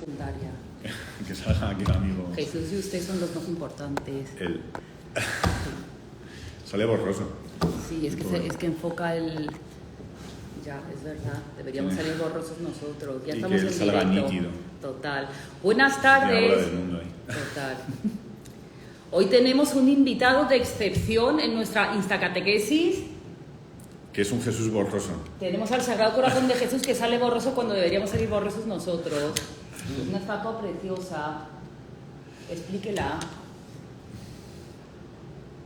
secundaria. Que salga aquí el amigo. Jesús y usted son los más importantes. Él. Sale borroso. Sí, es que enfoca el... Ya, es verdad. Deberíamos Sí. salir borrosos nosotros. Ya Y estamos que él en salga directo. nítido. Total. Buenas La tardes. bola del mundo ahí. Total. Hoy tenemos un invitado de excepción en nuestra Instacatequesis. Que es un Jesús borroso. Tenemos al Sagrado Corazón de Jesús que sale borroso cuando deberíamos salir borrosos nosotros. Es una estatua preciosa. Explíquela.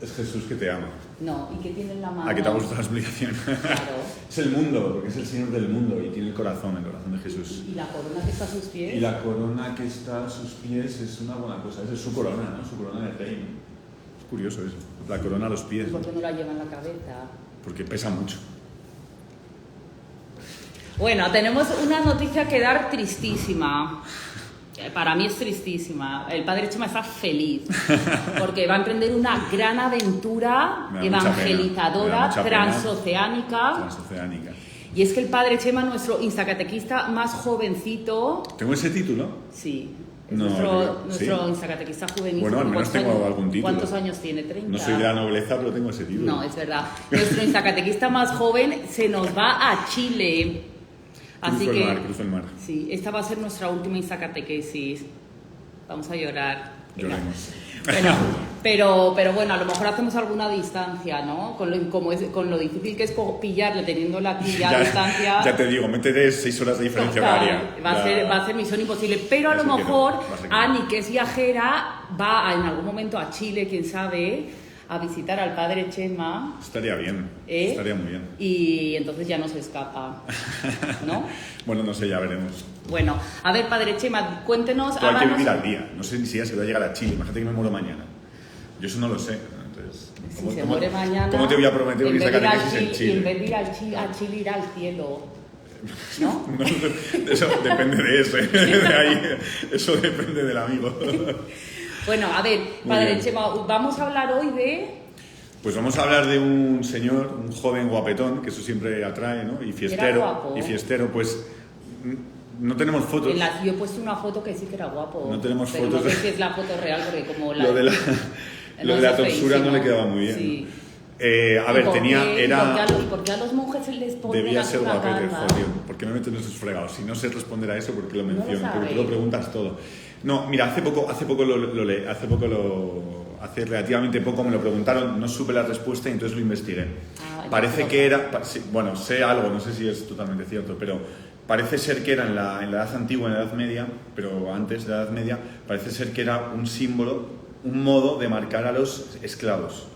Es Jesús que te ama. No, ¿y qué tiene en la mano? ¿A qué te ha gustado la explicación? Claro. Es el mundo, porque es el Señor del mundo y tiene el corazón de Jesús. ¿Y la corona que está a sus pies? Y la corona que está a sus pies es una buena cosa. Esa es su corona, ¿no? Su corona de rey. Es curioso eso. La corona a los pies. ¿Y por qué no la lleva en la cabeza? Porque pesa mucho. Bueno, tenemos una noticia que dar tristísima. Para mí es tristísima. El padre Chema está feliz porque va a emprender una gran aventura Me da evangelizadora, mucha pena. transoceánica. Transoceánica. Y es que el padre Chema, nuestro instacatequista más jovencito, ¿Tengo ese título? sí, es No, nuestro ¿sí? instacatequista juvenil. Bueno, al menos ¿Cuántos tengo años- algún título. ¿Cuántos años tiene? ¿30? No soy de la nobleza, pero tengo ese título. No, es verdad. Nuestro instacatequista más joven se nos va a Chile. Así Cruzo que, el mar, cruzo el mar. sí, esta va a ser nuestra última instacatequesis. Vamos a llorar. Venga. Lloremos. Bueno, pero bueno, a lo mejor hacemos alguna distancia, ¿no? Con lo difícil que es pillarle teniéndole aquí ya a distancia. Ya te digo, métete 6 horas de diferencia Total, horaria. va a ser misión imposible. Pero a lo Va a ser que no, mejor va a ser que no. Ani, que es viajera, va en algún momento a Chile, quién sabe, a visitar al padre Chema. Estaría bien, ¿Eh? estaría muy bien. Y entonces ya no se escapa, ¿no? Bueno, no sé, ya veremos. Bueno, a ver, padre Chema, cuéntenos... Pero hay que háganos- vivir al día. No sé ni siquiera si voy a llegar a Chile. Imagínate que me muero mañana. Yo eso no lo sé. Entonces, Si se muere mañana... ¿cómo te voy a prometer en que vez de ir al sacatequesis en Chile- En vez Chile? de ir a Chile, ir al cielo, ¿no? No, eso depende de eso. De ahí, eso depende del amigo. Bueno, a ver, Muy padre bien. Chema, vamos a hablar hoy de... Pues vamos a hablar de un señor, un joven guapetón, que eso siempre atrae, ¿no? Y fiestero. guapo. Y fiestero, pues no tenemos fotos. Yo he puesto una foto que sí que era guapo. No tenemos pero fotos no sé de- si es la foto real, porque como la... Lo de la, no lo de la sé, tonsura no feísimo. le quedaba muy bien. Sí. A ver, tenía... ¿Y Era... por qué a los monjes se les pone Debía así ser una guapete, calva? jodido. ¿Por qué me meten esos fregados? Si no sé responder a eso, ¿por qué lo No lo menciono? Porque tú sabéis. lo preguntas todo. No, mira, hace relativamente poco me lo preguntaron, no supe la respuesta y entonces lo investigué. Parece que era, sí, bueno, sé algo, no sé si es totalmente cierto, pero parece ser que era en la Edad Antigua, en la Edad Media, pero antes de la Edad Media, parece ser que era un símbolo, un modo de marcar a los esclavos,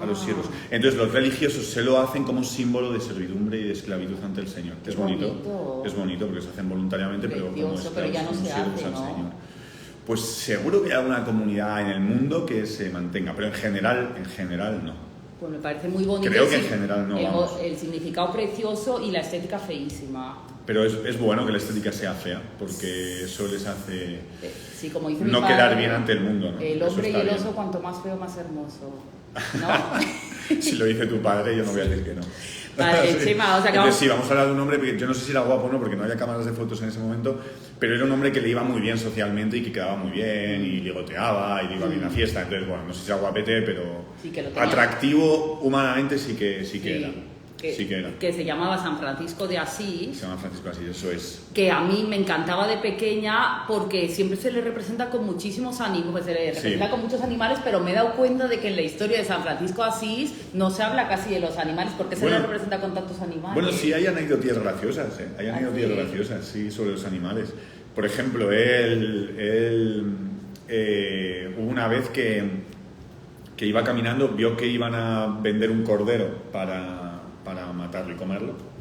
a los siervos. Entonces los religiosos se lo hacen como símbolo de servidumbre y de esclavitud ante el Señor. Qué Es bonito, bonito. es bonito porque se hacen voluntariamente, pero como Precioso, pero ya no como se siervos hace, al ¿no? Señor. Pues seguro que hay alguna comunidad en el mundo que se mantenga, pero en general no. Pues me parece muy bonito. Creo que en general no, vamos. El significado precioso y la estética feísima. Pero es bueno que la estética sea fea, porque eso les hace Sí, como dice mi no padre, quedar bien ante el mundo, ¿no? El Eso hombre y está el bien. oso, cuanto más feo, más hermoso. ¿No? Si lo dice tu padre, yo no voy a decir que no. Vale, Chema, o sea que Entonces, sí, vamos a hablar de un hombre, que yo no sé si era guapo o no, porque no había cámaras de fotos en ese momento, pero era un hombre que le iba muy bien socialmente y que quedaba muy bien y ligoteaba y le iba bien a fiesta. Entonces, bueno, no sé si era guapete, pero Sí, que lo tenía. atractivo humanamente sí que era. Sí que era. Que se llamaba San Francisco de Asís. Se llama Francisco Asís, eso es. Que a mí me encantaba de pequeña porque siempre se le representa con muchísimos animales, pues se le representa con muchos animales, pero me he dado cuenta de que en la historia de San Francisco de Asís no se habla casi de los animales. ¿Por qué se le representa con tantos animales? Bueno, sí hay anécdotas graciosas, ¿eh? Hay anécdotas sí. graciosas, sí, sobre los animales. Por ejemplo, hubo una vez que iba caminando, vio que iban a vender un cordero para matarlo y comerlo.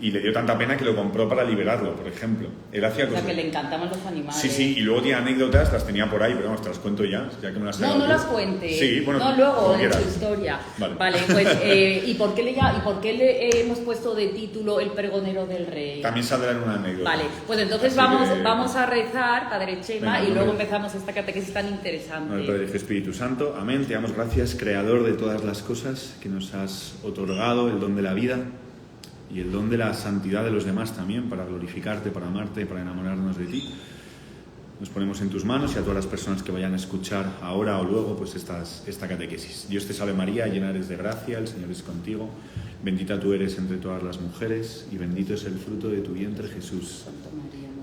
Y le dio tanta pena que lo compró para liberarlo, por ejemplo. Él hacía O sea, cosas... que le encantaban los animales. Sí, y luego tiene anécdotas, las tenía por ahí, pero vamos, te las cuento ya que me las has No, dado no tú. las cuente. Sí, bueno, no, luego como en quieras. su historia. Vale. Pues, ¿y por qué le hemos puesto de título El pregonero del rey? También saldrá en una anécdota. Vale, pues entonces Así que- vamos a rezar, Padre Chema, Venga, y luego hombre. empezamos esta catequesis tan En interesante. el Padre y Espíritu Santo. Amén. Te damos gracias, Creador de todas las cosas, que nos has otorgado el don de la vida y el don de la santidad de los demás también, para glorificarte, para amarte, para enamorarnos de ti. nos ponemos en tus manos y a todas las personas que vayan a escuchar ahora o luego pues esta catequesis. Dios te salve María, llena eres de gracia, el Señor es contigo, bendita tú eres entre todas las mujeres y bendito es el fruto de tu vientre, Jesús.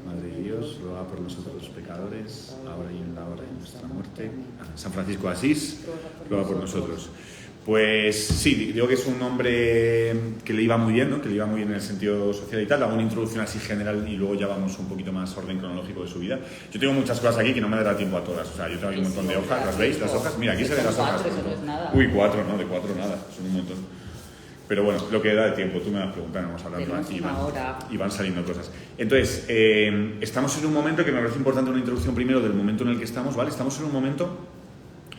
Madre de Dios, ruega por nosotros los pecadores, ahora y en la hora de nuestra muerte. San Francisco de Asís, ruega por nosotros. Pues sí, digo que es un hombre que le iba muy bien, ¿no? Que le iba muy bien en el sentido social y tal. Hago una introducción así general y luego ya vamos un poquito más orden cronológico de su vida. Yo tengo muchas cosas aquí que no me dará tiempo a todas. O sea, yo tengo aquí un montón de hojas, ¿las veis? Las hojas, mira, aquí se ven las hojas. Uy, 4, no, de 4 nada, son un montón. Pero bueno, lo que da de tiempo, tú me vas preguntando, vamos a hablar y van saliendo cosas. Entonces, estamos en un momento que me parece importante una introducción primero del momento en el que estamos, ¿vale? Estamos en un momento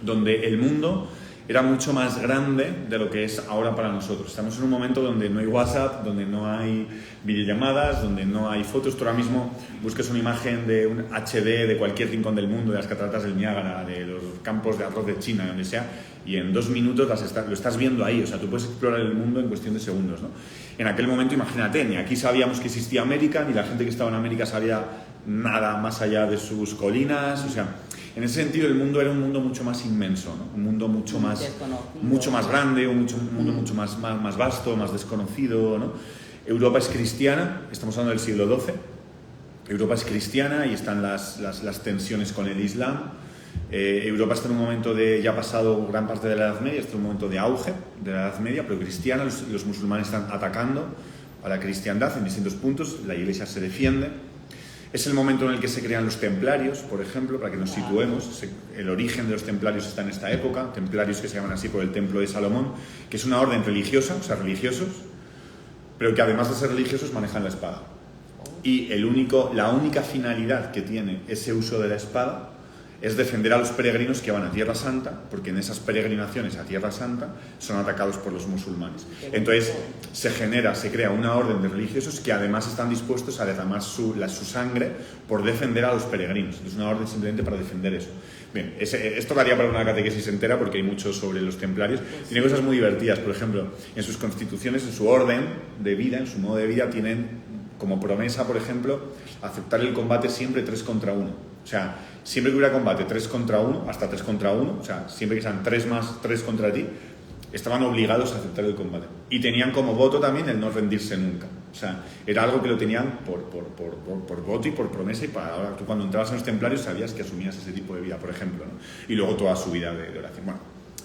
donde el mundo era mucho más grande de lo que es ahora para nosotros. Estamos en un momento donde no hay WhatsApp, donde no hay videollamadas, donde no hay fotos. Tú ahora mismo busques una imagen de un HD de cualquier rincón del mundo, de las cataratas del Niágara, de los campos de arroz de China, donde sea, y en 2 minutos lo estás viendo ahí. O sea, tú puedes explorar el mundo en cuestión de segundos, ¿no? En aquel momento, imagínate, ni aquí sabíamos que existía América, ni la gente que estaba en América sabía nada más allá de sus colinas. O sea, en ese sentido el mundo era un mundo mucho más inmenso, ¿no? Un mundo mucho más grande, un mundo mucho más vasto, más desconocido, ¿no? Europa es cristiana, estamos hablando del siglo XII. Europa es cristiana y están las tensiones con el Islam. Europa está en un momento de, ya ha pasado gran parte de la Edad Media, está en un momento de auge de la Edad Media, pero cristiana. Los musulmanes están atacando a la cristiandad en distintos puntos, la Iglesia se defiende. Es el momento en el que se crean los templarios, por ejemplo, para que nos situemos. El origen de los templarios está en esta época, templarios que se llaman así por el Templo de Salomón, que es una orden religiosa, o sea, religiosos, pero que además de ser religiosos manejan la espada. Y la única finalidad que tiene ese uso de la espada es defender a los peregrinos que van a Tierra Santa, porque en esas peregrinaciones a Tierra Santa son atacados por los musulmanes. Entonces se crea una orden de religiosos que además están dispuestos a derramar su sangre por defender a los peregrinos. Es una orden simplemente para defender eso. Bien, esto daría para una catequesis entera porque hay mucho sobre los templarios. Tiene cosas muy divertidas, por ejemplo, en sus constituciones, en su orden de vida, en su modo de vida, tienen como promesa, por ejemplo, aceptar el combate siempre 3 contra 1. O sea, siempre que hubiera combate 3 contra 1, hasta 3 contra 1, o sea, siempre que sean 3 más 3 contra ti, estaban obligados a aceptar el combate. Y tenían como voto también el no rendirse nunca. O sea, era algo que lo tenían por voto y por promesa, y ahora tú cuando entrabas en los templarios sabías que asumías ese tipo de vida, por ejemplo, ¿no? Y luego toda su vida de oración. Bueno,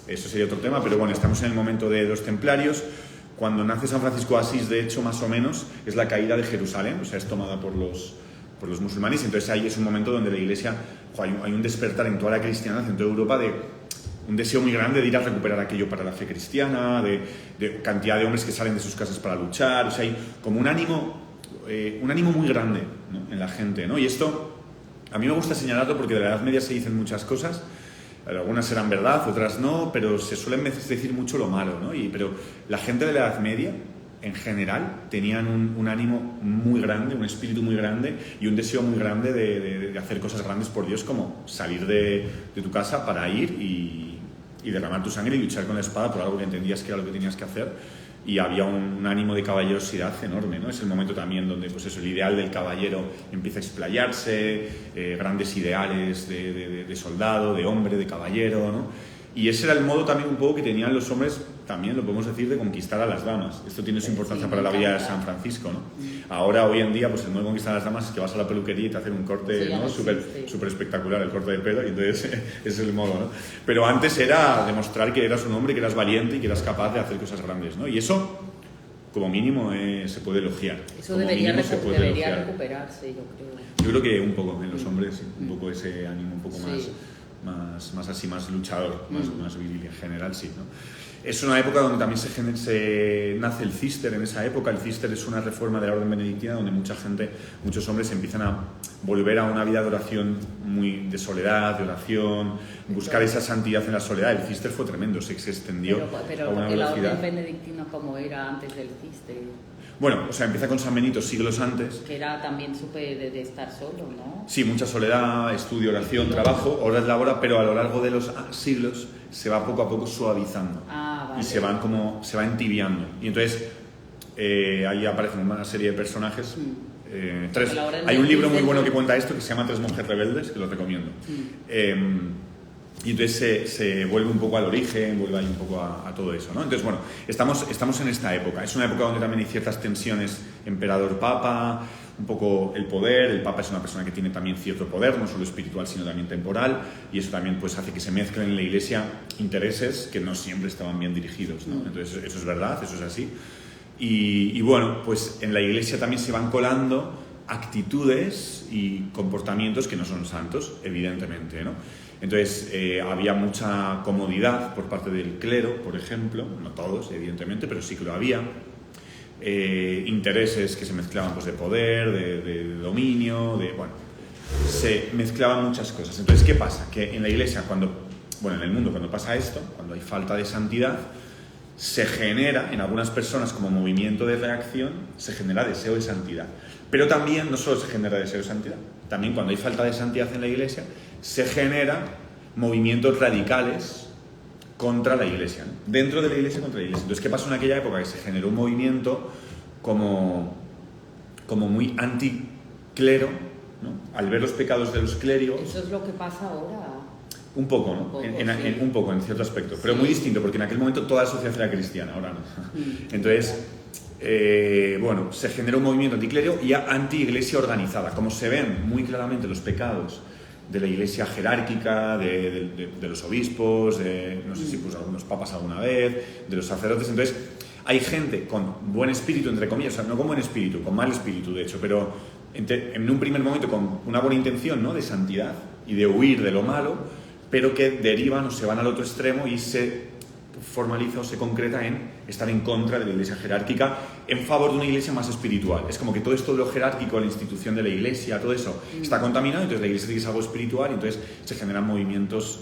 eso sería otro tema, pero bueno, estamos en el momento de los templarios. Cuando nace San Francisco de Asís, de hecho, más o menos, es la caída de Jerusalén, o sea, es tomada por los musulmanes, entonces ahí es un momento donde la Iglesia, hay un despertar en toda la cristiandad, en toda Europa, de un deseo muy grande de ir a recuperar aquello para la fe cristiana, de cantidad de hombres que salen de sus casas para luchar. O sea, hay como un ánimo muy grande, ¿no?, en la gente, ¿no? Y esto a mí me gusta señalarlo porque de la Edad Media se dicen muchas cosas, algunas serán verdad, otras no, pero se suelen decir mucho lo malo, ¿no? Pero la gente de la Edad Media, en general, tenían un ánimo muy grande, un espíritu muy grande y un deseo muy grande de hacer cosas grandes por Dios, como salir de tu casa para ir y derramar tu sangre y luchar con la espada por algo que entendías que era lo que tenías que hacer. Y había un ánimo de caballerosidad enorme, ¿no? Es el momento también donde, pues eso, el ideal del caballero empieza a explayarse, grandes ideales de soldado, de hombre, de caballero, ¿no? Y ese era el modo también un poco que tenían los hombres, también lo podemos decir, de conquistar a las damas. Esto tiene su importancia para la vida de San Francisco, ¿no? Ahora, hoy en día, pues el modo de conquistar a las damas es que vas a la peluquería y te hacen un corte, ¿no?, súper espectacular, el corte de pelo, y entonces ese es el modo, ¿no? Pero antes era demostrar que eras un hombre, que eras valiente y que eras capaz de hacer cosas grandes, ¿no? Y eso, como mínimo, se puede elogiar. Eso debería recuperarse, yo creo. Yo creo que un poco en los hombres, un poco ese ánimo un poco más así, más luchador, más viril en general, sí, ¿no? Es una época donde también se nace el Císter. En esa época el Císter es una reforma de la orden benedictina donde muchos hombres empiezan a volver a una vida de oración, muy de soledad, de oración, buscar esa santidad en la soledad. El Císter fue tremendo, se extendió a una velocidad. ¿La orden benedictina cómo era antes del Císter? Bueno, o sea, empieza con San Benito siglos antes. Que era también súper de estar solo, ¿no? Sí, mucha soledad, estudio, oración, trabajo, horas labora, pero a lo largo de los siglos se va poco a poco suavizando. Vale. Y se va entibiando. Y entonces ahí aparecen una serie de personajes Tres. Hay un libro muy bueno que cuenta esto que se llama Tres monjes rebeldes, que lo recomiendo. Y entonces se vuelve un poco al origen, vuelve ahí un poco a todo eso, ¿no? Entonces, bueno, estamos en esta época. Es una época donde también hay ciertas tensiones emperador-papa, un poco el poder. El papa es una persona que tiene también cierto poder, no solo espiritual, sino también temporal, y eso también pues hace que se mezclen en la Iglesia intereses que no siempre estaban bien dirigidos, ¿no? Entonces, eso es verdad, eso es así. Y bueno, pues en la Iglesia también se van colando actitudes y comportamientos que no son santos, evidentemente, ¿no? Entonces, había mucha comodidad por parte del clero, por ejemplo, no todos, evidentemente, pero sí que lo había. Intereses que se mezclaban pues, de poder, de dominio, bueno, se mezclaban muchas cosas. Entonces, ¿qué pasa? Que en la Iglesia, en el mundo, cuando pasa esto, cuando hay falta de santidad, se genera en algunas personas como movimiento de reacción, se genera deseo de santidad. Pero también no solo se genera deseo de santidad, también cuando hay falta de santidad en la Iglesia, se generan movimientos radicales contra la Iglesia, ¿no? Dentro de la Iglesia contra la Iglesia. Entonces, ¿qué pasó en aquella época? Que se generó un movimiento como muy anticlero, ¿no? Al ver los pecados de los clérigos. Eso es lo que pasa ahora. Un poco, ¿no? Un poco, en cierto aspecto. Pero muy distinto, porque en aquel momento toda la sociedad era cristiana, ahora no. Entonces, se genera un movimiento anticlero y anti-iglesia organizada. Como se ven muy claramente los pecados de la iglesia jerárquica, de los obispos, no sé si pues algunos papas alguna vez, de los sacerdotes. Entonces, hay gente con buen espíritu, entre comillas, o sea, no con buen espíritu, con mal espíritu, de hecho, pero en un primer momento con una buena intención, ¿no?, de santidad y de huir de lo malo, pero que derivan o se van al otro extremo y se formaliza o se concreta en estar en contra de la iglesia jerárquica en favor de una iglesia más espiritual. Es como que todo esto de lo jerárquico, la institución de la iglesia, todo eso está contaminado, entonces la iglesia tiene que ser algo espiritual y entonces se generan movimientos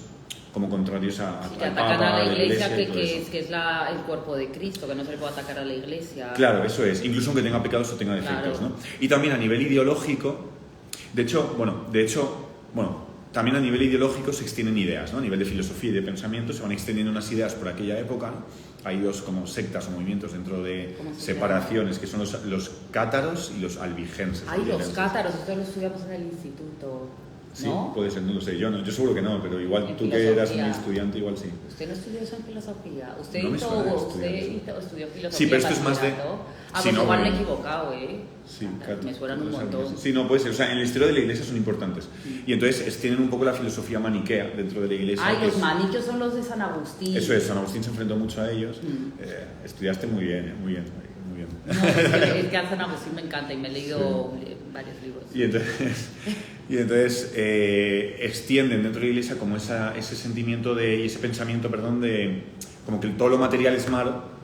como contrarios al que atacan Papa, a la iglesia, que es el cuerpo de Cristo, que no se le puede atacar a la iglesia. Claro, eso es, incluso aunque tenga pecados o tenga defectos, claro. ¿No? Y también a nivel ideológico, de hecho, también a nivel ideológico se extienden ideas, ¿no? A nivel de filosofía y de pensamiento se van extendiendo unas ideas por aquella época, ¿no? Hay dos como sectas o movimientos dentro de separaciones, que son los cátaros y los albigenses. Los cátaros, esto lo estudiamos en el instituto. Sí, ¿no? Puede ser, no lo sé. Yo seguro que no, pero igual tú que eras un estudiante, igual sí. ¿Usted no estudió eso en filosofía? ¿Usted no estudió filosofía? Sí, pero esto es más de... Pues igual me he equivocado, ¿eh? Sí, me suenan un montón. Sí, no puede ser. O sea, en la historia de la iglesia son importantes. Y entonces tienen un poco la filosofía maniquea dentro de la iglesia. Los maniqueos son los de San Agustín. Eso es, San Agustín se enfrentó mucho a ellos. Estudiaste muy bien, muy bien. No, es que a San Agustín me encanta y me he leído varios libros. Y entonces extienden dentro de la iglesia como ese sentimiento y ese pensamiento, de como que todo lo material es malo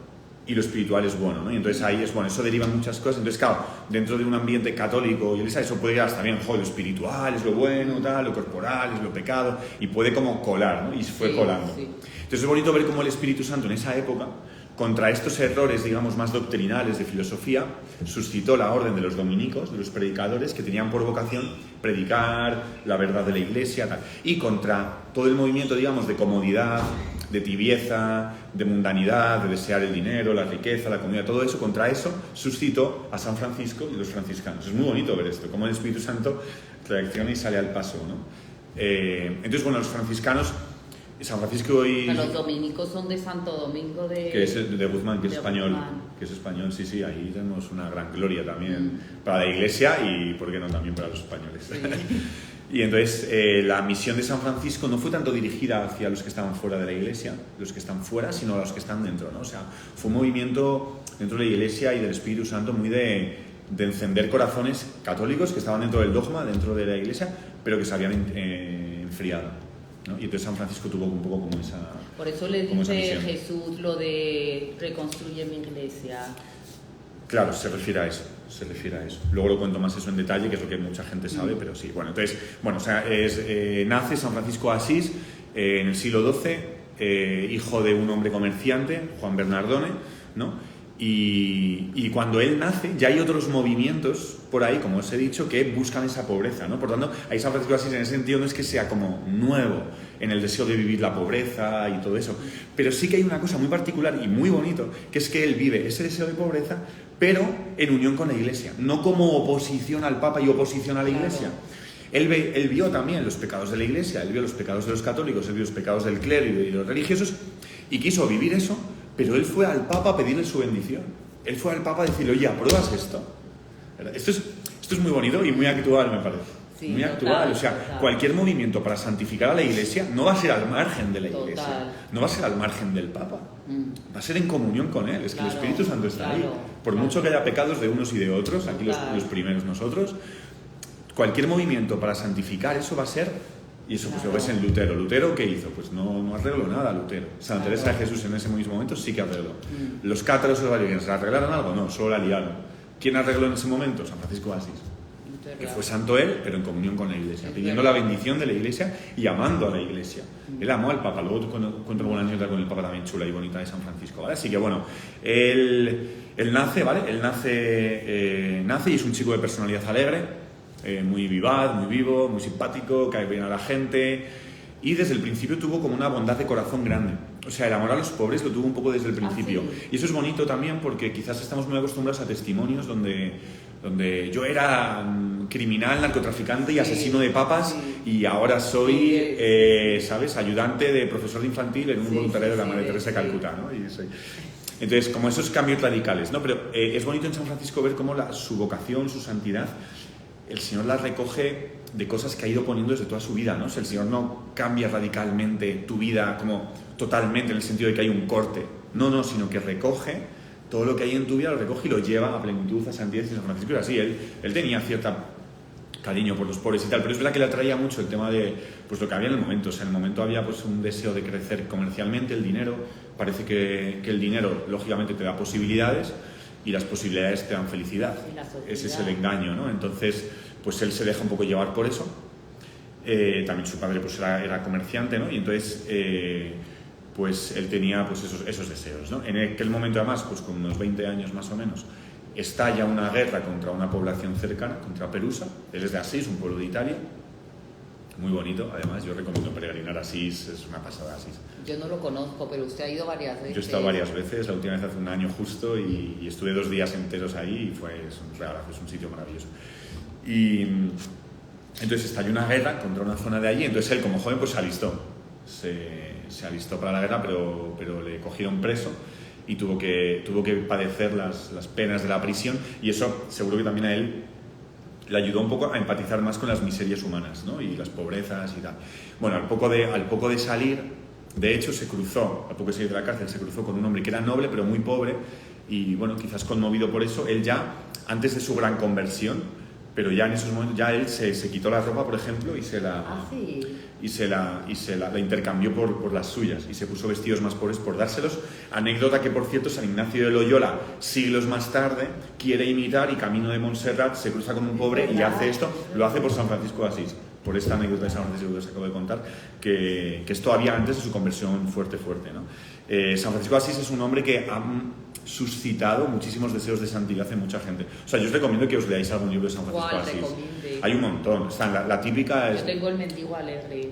y lo espiritual es bueno, ¿no? Y entonces ahí eso deriva en muchas cosas. Entonces, claro, dentro de un ambiente católico, iglesia, eso puede ir hasta bien, lo espiritual es lo bueno, lo corporal es lo pecado, y puede como colar, ¿no? Y se fue colando. Sí. Entonces es bonito ver cómo el Espíritu Santo en esa época, contra estos errores, digamos, más doctrinales de filosofía, suscitó la orden de los dominicos, de los predicadores, que tenían por vocación predicar la verdad de la iglesia, tal. Y contra todo el movimiento, digamos, de comodidad, de tibieza, de mundanidad, de desear el dinero, la riqueza, la comida, todo eso, contra eso suscitó a San Francisco y los franciscanos. Es muy bonito ver esto, cómo el Espíritu Santo reacciona y sale al paso, ¿no? Entonces, los franciscanos, San Francisco y... Los dominicos son de Santo Domingo que es de Guzmán, que es español. Guzmán. Que es español, sí, ahí tenemos una gran gloria también para la iglesia y, ¿por qué no?, también para los españoles. Sí. Y entonces la misión de San Francisco no fue tanto dirigida hacia los que estaban fuera de la iglesia, los que están fuera, sino a los que están dentro, ¿no? O sea, fue un movimiento dentro de la iglesia y del Espíritu Santo muy de encender corazones católicos que estaban dentro del dogma, dentro de la iglesia, pero que se habían enfriado, ¿no? Y entonces San Francisco tuvo un poco como esa... Por eso le dice Jesús lo de reconstruye mi iglesia. Claro, se refiere a eso. Luego lo cuento más eso en detalle, que es lo que mucha gente sabe, pero sí. Nace San Francisco de Asís en el siglo XII, hijo de un hombre comerciante, Juan Bernardone, ¿no? Y cuando él nace, ya hay otros movimientos por ahí, como os he dicho, que buscan esa pobreza, ¿no? Por tanto, ahí San Francisco de Asís en ese sentido no es que sea como nuevo en el deseo de vivir la pobreza y todo eso, pero sí que hay una cosa muy particular y muy bonito, que es que él vive ese deseo de pobreza, pero en unión con la Iglesia, no como oposición al Papa y oposición a la Iglesia. Él vio también los pecados de la Iglesia, él vio los pecados de los católicos, él vio los pecados del clero y de los religiosos, y quiso vivir eso. Pero él fue al Papa a pedirle su bendición. Él fue al Papa a decirle, oye, ¿apruebas esto? Esto es muy bonito y muy actual, me parece. Sí, muy actual. O sea, total. Cualquier movimiento para santificar a la Iglesia no va a ser al margen de la Iglesia. No va a ser al margen del Papa. Va a ser en comunión con él. Es que el Espíritu Santo está ahí. Por mucho que haya pecados de unos y de otros, aquí los primeros nosotros, cualquier movimiento para santificar eso va a ser... Y eso pues lo ves en Lutero. ¿Lutero qué hizo? Pues no arregló nada Lutero. Santa Teresa de Jesús en ese mismo momento sí que arregló. Los cátaros y los valerianos, ¿arreglaron algo? No, solo la liaron. ¿Quién arregló en ese momento? San Francisco de Asís. Que fue santo él, pero en comunión con la Iglesia, pidiendo la bendición de la Iglesia y amando a la Iglesia. Él amó al Papa. Luego cuento una anécdota con el Papa también chula y bonita de San Francisco, ¿vale? Así que bueno, él nace, ¿vale? Él nace y es un chico de personalidad alegre, muy vivaz, muy vivo, muy simpático, cae bien a la gente, y desde el principio tuvo como una bondad de corazón grande. O sea, el amor a los pobres lo tuvo un poco desde el principio. Sí. Y eso es bonito también porque quizás estamos muy acostumbrados a testimonios donde yo era criminal, narcotraficante y asesino de papas, y ahora soy, ¿sabes?, ayudante de profesor de infantil en un voluntariado de la Madre Teresa de Calcuta, ¿no? Y soy... Entonces, como esos cambios radicales, ¿no? Pero es bonito en San Francisco ver cómo su vocación, su santidad, el Señor la recoge de cosas que ha ido poniendo desde toda su vida, ¿no? O sea, el Señor no cambia radicalmente tu vida como totalmente en el sentido de que hay un corte. No, sino que recoge todo lo que hay en tu vida, lo recoge y lo lleva a plenitud, a santidad. Y San Francisco era así. Él tenía cierta cariño por los pobres y tal, pero es verdad que le atraía mucho el tema de pues lo que había en el momento. O sea, en el momento había pues un deseo de crecer comercialmente, el dinero. Parece que el dinero, lógicamente, te da posibilidades, y las posibilidades te dan felicidad. Ese es el engaño, ¿no? Entonces, pues él se deja un poco llevar por eso. También su padre pues era comerciante, ¿no? Y entonces, pues él tenía pues esos deseos, ¿no? En aquel momento, además, pues con unos 20 años más o menos, estalla una guerra contra una población cercana, contra Perusa. Él es de Asís, un pueblo de Italia. Muy bonito, además, yo recomiendo peregrinar a Asís, es una pasada Asís. Yo no lo conozco, pero usted ha ido varias veces. Yo he estado varias veces, la última vez hace un año justo, y estuve 2 días enteros ahí, y fue un regalazo, es un sitio maravilloso. Y entonces estalló una guerra contra una zona de allí, entonces él como joven pues se alistó. Se alistó para la guerra, pero le cogieron preso y tuvo que padecer las penas de la prisión, y eso seguro que también a él le ayudó un poco a empatizar más con las miserias humanas, ¿no? Y las pobrezas y tal. Bueno, al poco de salir, de hecho al poco de salir de la cárcel, se cruzó con un hombre que era noble pero muy pobre, y bueno, quizás conmovido por eso, él ya, antes de su gran conversión, pero ya en esos momentos, ya él se quitó la ropa, por ejemplo, y se la intercambió por las suyas, y se puso vestidos más pobres por dárselos. Anécdota que, por cierto, San Ignacio de Loyola, siglos más tarde, quiere imitar, y camino de Montserrat se cruza con un pobre y hace esto. Lo hace por San Francisco de Asís, por esta anécdota de San Francisco que os acabo de contar, que es todavía antes de su conversión fuerte, ¿no? San Francisco de Asís es un hombre que ha suscitado muchísimos deseos de santidad en mucha gente. O sea, yo os recomiendo que os leáis algún libro de San Francisco de Asís. Hay un montón. Está la típica es... Yo tengo El mendigo alegre.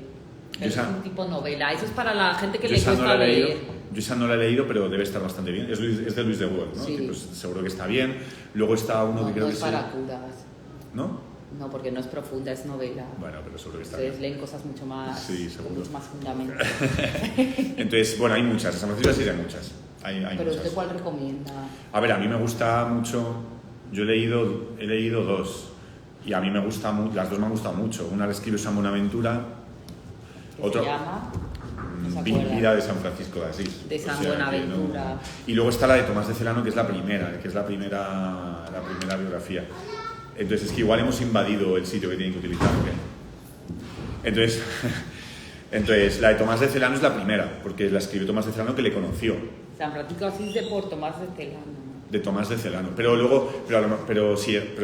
Es un tipo novela. Eso es para la gente que le cuesta leer. Yo esa no la he leído, pero debe estar bastante bien. Es de Luis de Wood, ¿no? Sí. Que, pues, seguro que está bien. Luego está uno que creo que es para curas. ¿No? No, porque no es profunda, es novela. Bueno, pero seguro que está Ustedes bien. leen cosas mucho más... Sí, seguro. Mucho más fundamental. Entonces, bueno, hay muchas. En San Francisco sí hay muchas. Hay ¿Pero muchas. usted cuál recomienda? A ver, a mí me gusta mucho... Yo he leído 2. Y a mí me gusta las 2 me han gustado mucho. Una la escribe San Buenaventura. ¿Qué se llama? Vida de San Francisco de Asís. De San Buenaventura. No. Y luego está la de Tomás de Celano, que es la primera biografía. Entonces es que igual hemos invadido el sitio que tienen que utilizar. Entonces la de Tomás de Celano es la primera, porque la escribió Tomás de Celano, que le conoció. San Francisco de Asís por Tomás de Celano. De Tomás de Celano. Pero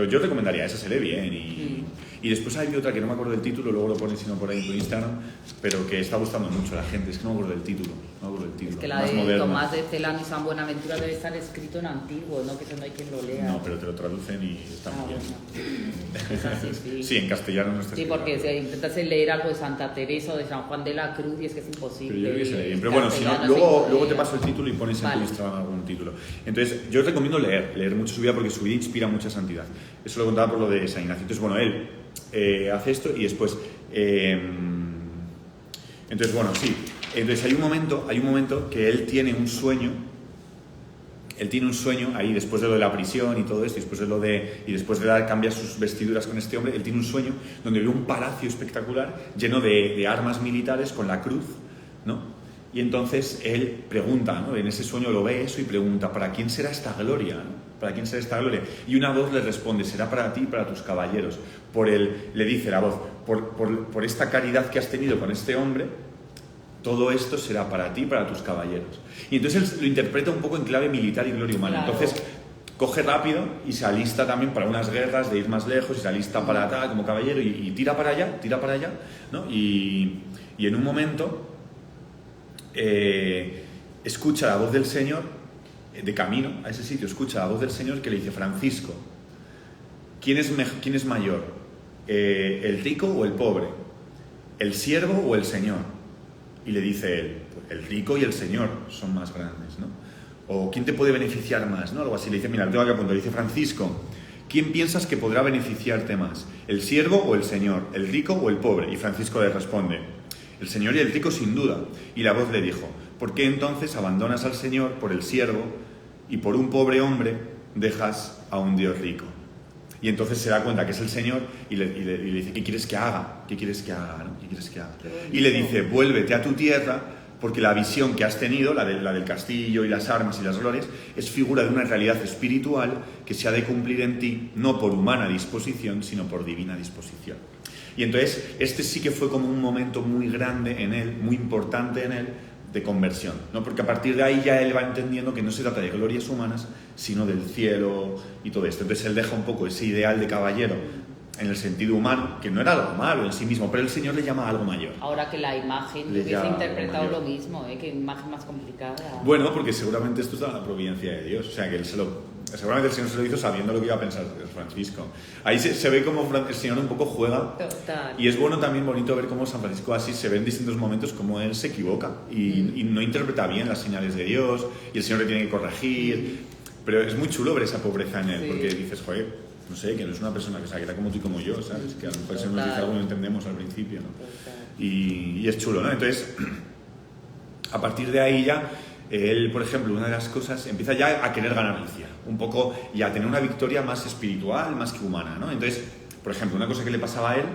yo recomendaría esa, se lee bien. Y Y después hay otra que no me acuerdo del título, luego lo pones sino por ahí en tu Instagram, pero que está gustando mucho a la gente. Es que no me acuerdo del título. Es que la de moderno. Tomás de Celano y San Buenaventura debe estar escrito en antiguo, ¿no? Que eso no hay quien lo lea. No, pero te lo traducen y está muy bien. Bueno. Es así, sí. Sí, en castellano no está escrito. Sí, porque si intentas leer algo de Santa Teresa o de San Juan de la Cruz y es que es imposible. Pero yo creo que se lee bien. Pero bueno, si no, luego te paso el título y pones en tu Instagram algún título. Entonces, yo os recomiendo leer mucho su vida porque su vida inspira mucha santidad. Eso lo contaba por lo de San Ignacio. Entonces, bueno, él hace esto y después... entonces, bueno, sí. Entonces, hay un momento que él tiene un sueño. Él tiene un sueño ahí, después de lo de la prisión y todo esto, y después de cambiar sus vestiduras con este hombre, él tiene un sueño donde ve un palacio espectacular lleno de armas militares con la cruz, ¿no? Y entonces él pregunta, ¿no? En ese sueño lo ve eso y pregunta, ¿para quién será esta gloria? ¿no? ¿Para quién será esta gloria? Y una voz le responde, será para ti y para tus caballeros. Le dice la voz, por esta caridad que has tenido con este hombre, todo esto será para ti y para tus caballeros. Y entonces él lo interpreta un poco en clave militar y gloria humana. Claro. Entonces coge rápido y se alista también para unas guerras, de ir más lejos, y se alista para tal como caballero y tira para allá, ¿no? Y en un momento escucha la voz del Señor, de camino a ese sitio, escucha la voz del Señor que le dice, Francisco, ¿quién es mayor? ¿El rico o el pobre? ¿El siervo o el Señor? Y le dice él, el rico y el Señor son más grandes, ¿no? O ¿quién te puede beneficiar más? ¿no? Algo así. Le dice, mira, lo tengo aquí a punto. Le dice, Francisco, ¿quién piensas que podrá beneficiarte más? ¿El siervo o el Señor? ¿El rico o el pobre? Y Francisco le responde, el Señor y el rico sin duda. Y la voz le dijo, ¿por qué entonces abandonas al Señor por el siervo y por un pobre hombre dejas a un Dios rico? Y entonces se da cuenta que es el Señor y le dice, ¿qué quieres que haga? ¿Qué quieres que haga? ¿no? ¿Qué quieres que haga? Y le dice, vuélvete a tu tierra porque la visión que has tenido, la del castillo y las armas y las glorias, es figura de una realidad espiritual que se ha de cumplir en ti, no por humana disposición, sino por divina disposición. Y entonces este sí que fue como un momento muy grande en él, muy importante en él, de conversión, ¿no? Porque a partir de ahí ya él va entendiendo que no se trata de glorias humanas, sino del cielo y todo esto. Entonces él deja un poco ese ideal de caballero en el sentido humano, que no era algo malo en sí mismo, pero el Señor le llama a algo mayor. Ahora que la imagen hubiese interpretado lo mismo, que imagen más complicada. Bueno, porque seguramente esto está en la providencia de Dios, o sea que seguramente el Señor se lo hizo sabiendo lo que iba a pensar Francisco. Ahí se ve como el Señor un poco juega. Total. Y es también bonito ver cómo San Francisco así se ve en distintos momentos cómo él se equivoca y no interpreta bien las señales de Dios y el Señor le tiene que corregir. Pero es muy chulo ver esa pobreza en él, porque dices, joder, no sé, que no es una persona que era como tú y como yo, ¿sabes? Que a lo mejor se nos dice algo que no entendemos al principio, ¿no? Y es chulo, ¿no? Entonces, a partir de ahí ya, él, por ejemplo, una de las cosas, empieza ya a querer ganar Licia, un poco, y a tener una victoria más espiritual, más que humana, ¿no? Entonces, por ejemplo, una cosa que le pasaba a él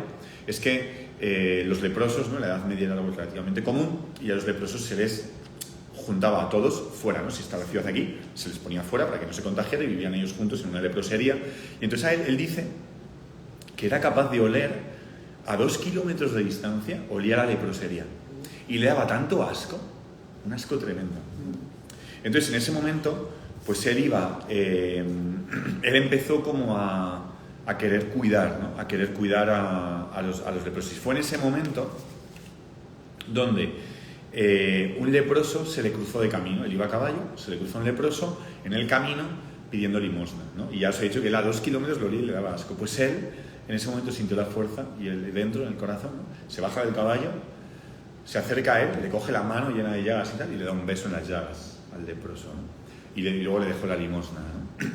es que los leprosos, ¿no? La Edad Media era algo relativamente común, y a los leprosos se les juntaba a todos fuera, ¿no? Si está la ciudad aquí, se les ponía fuera para que no se contagiara y vivían ellos juntos en una leprosería. Y entonces a él dice que era capaz de oler a 2 kilómetros de distancia, olía la leprosería. Y le daba tanto asco, un asco tremendo. Entonces en ese momento, pues él empezó como a querer cuidar, ¿no? A querer cuidar a los leprosos. Y fue en ese momento donde un leproso se le cruzó de camino, él iba a caballo, se le cruzó un leproso en el camino pidiendo limosna, ¿no? Y ya os he dicho que él a 2 kilómetros lo olía y le daba asco. Pues él en ese momento sintió la fuerza y él dentro, en el corazón, ¿no? Se baja del caballo, se acerca a él, le coge la mano llena de llagas y tal, y le da un beso en las llagas al leproso, ¿no? Y luego le dejó la limosna, ¿no?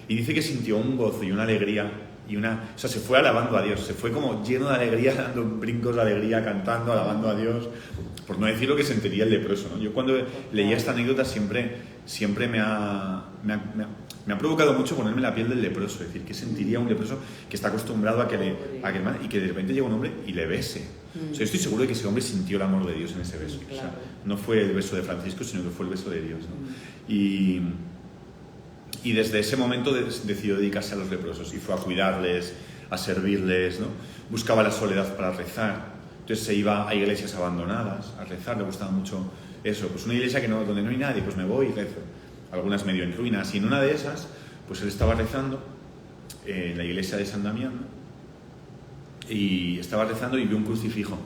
Y dice que sintió un gozo y una alegría o sea, se fue alabando a Dios, se fue como lleno de alegría, dando brincos de alegría, cantando, alabando a Dios, por no decir lo que sentiría el leproso, ¿no? Yo cuando leía esta anécdota siempre me ha provocado mucho ponerme la piel del leproso, es decir, ¿qué sentiría un leproso que está acostumbrado a que y que de repente llega un hombre y le bese? O sea, yo estoy seguro de que ese hombre sintió el amor de Dios en ese beso. O sea, no fue el beso de Francisco, sino que fue el beso de Dios, ¿no? Y desde ese momento decidió dedicarse a los leprosos y fue a cuidarles, a servirles, ¿no? Buscaba la soledad para rezar. Entonces se iba a iglesias abandonadas a rezar, le gustaba mucho eso. Pues una iglesia donde no hay nadie, pues me voy y rezo. Algunas medio en ruinas. Y en una de esas, pues él estaba rezando en la iglesia de San Damián, ¿no? y estaba rezando y vio un crucifijo.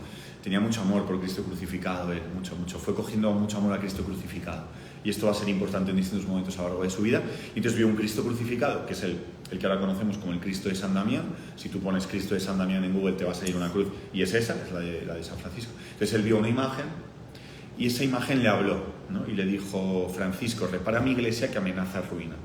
Tenía mucho amor por Cristo crucificado, mucho. Fue cogiendo mucho amor a Cristo crucificado. Y esto va a ser importante en distintos momentos a lo largo de su vida. Y entonces vio un Cristo crucificado, que es el que ahora conocemos como el Cristo de San Damián. Si tú pones Cristo de San Damián en Google te va a salir una cruz, y es esa, es la de San Francisco. Entonces él vio una imagen, y esa imagen le habló, ¿no? Y le dijo: Francisco, repara mi iglesia que amenaza ruina.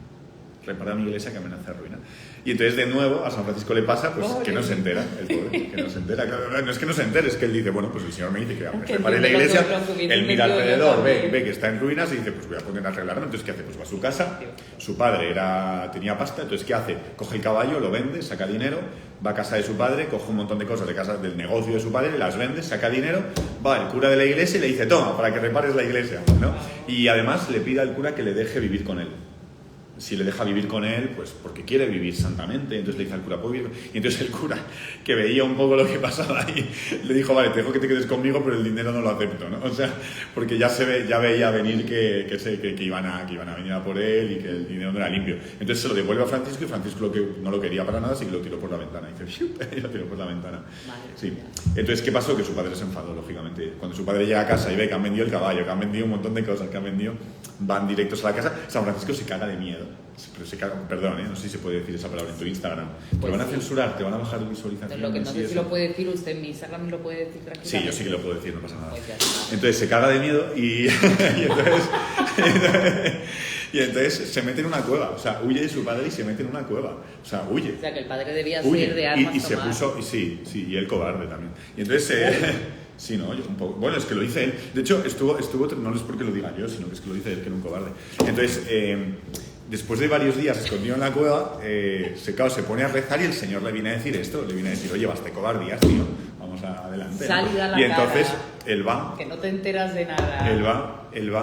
Repara mi iglesia que amenaza ruina. Y entonces de nuevo a San Francisco le pasa pues que no se entera, el pobre, que no se entera. No es que no se entere, es que él dice, bueno, pues el Señor me dice que repare la iglesia, él mira alrededor, ve que está en ruinas y dice, pues voy a poner a arreglarme. Entonces ¿qué hace? Pues va a su casa, su padre tenía pasta, entonces ¿qué hace? Coge el caballo, lo vende, saca dinero, va a casa de su padre, coge un montón de cosas de casa del negocio de su padre, las vende, saca dinero, va al cura de la iglesia y le dice, toma, para que repares la iglesia, ¿no? Y además le pide al cura que le deje vivir con él. Si le deja vivir con él, pues porque quiere vivir santamente. Entonces le dice al cura, ¿puedo vivir? Y entonces el cura, que veía un poco lo que pasaba ahí, le dijo, vale, te dejo que te quedes conmigo, pero el dinero no lo acepto, ¿no? O sea, porque ya veía venir que iban a venir a por él y que el dinero no era limpio. Entonces se lo devuelve a Francisco, y Francisco no lo quería para nada, así que lo tiró por la ventana. Y dice, y lo tiró por la ventana. Sí. Entonces, ¿qué pasó? Que su padre se enfadó, lógicamente. Cuando su padre llega a casa y ve que han vendido el caballo, que han vendido un montón de cosas, que han vendido, van directos a la casa, San Francisco se caga de miedo. Pero se caga, perdón, no sé si se puede decir esa palabra en tu Instagram. Te Pues van a sí. censurar, te van a bajar de visualizaciones. Lo que no sé si lo puede decir usted en mi Instagram, lo puede decir tranquilamente. Sí, yo sí que lo puedo decir, no pasa nada. Pues ya está. Entonces se caga de miedo y entonces se mete en una cueva. O sea, huye de su padre y se mete en una cueva. O sea, huye. O sea, que el padre debía Huye. ser de armas Y se tomar. puso, y él cobarde también. Y entonces sí, no, yo un poco. Bueno, es que lo dice él. De hecho, estuvo no es porque lo diga yo, sino que es que lo dice él, que era un cobarde. Entonces, después de varios días escondido en la cueva, se pone a rezar y el Señor le viene a decir esto, le viene a decir, oye, basta cobardías, tío, vamos adelante. Sal y da la y entonces cara, él va, que no te enteras de nada. él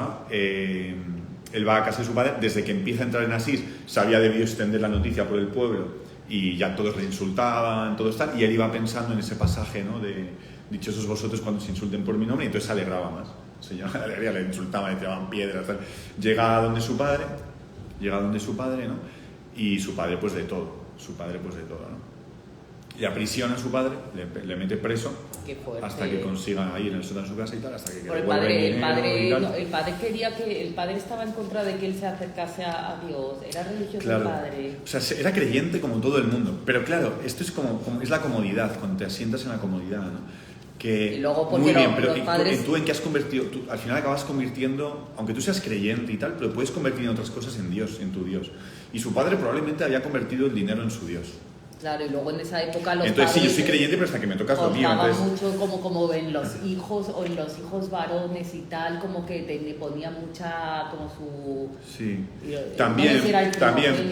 va a casa de su padre. Desde que empieza a entrar en Asís, se había debido extender la noticia por el pueblo y ya todos le insultaban, todo tal, y él iba pensando en ese pasaje, ¿no? De dichosos vosotros cuando se insulten por mi nombre, y entonces se alegraba más. Se llamaba alegría, le insultaban, le tiraban piedras, tal. Llega a donde su padre, ¿no? Y su padre pues de todo, ¿no? Le aprisiona a su padre, le mete preso, hasta que consiga ir en el sótano de su casa y tal, hasta que Por el padre quería que, el padre estaba en contra de que él se acercase a Dios, era religioso. Claro. El padre. O sea, era creyente como todo el mundo, pero claro, esto es como es la comodidad, cuando te asientas en la comodidad, ¿no? Que, y luego porque muy bien, pero padres... ¿tú en qué has convertido? Tú, al final acabas convirtiendo, aunque tú seas creyente y tal, pero puedes convertir en otras cosas en Dios, en tu Dios. Y su padre probablemente había convertido el dinero en su Dios. Claro, y luego en esa época los entonces padres sí, yo soy creyente, pero hasta que me tocas lo mío. Entonces mucho como en los hijos o en los hijos varones y tal, como que le ponía mucha como su... Sí, también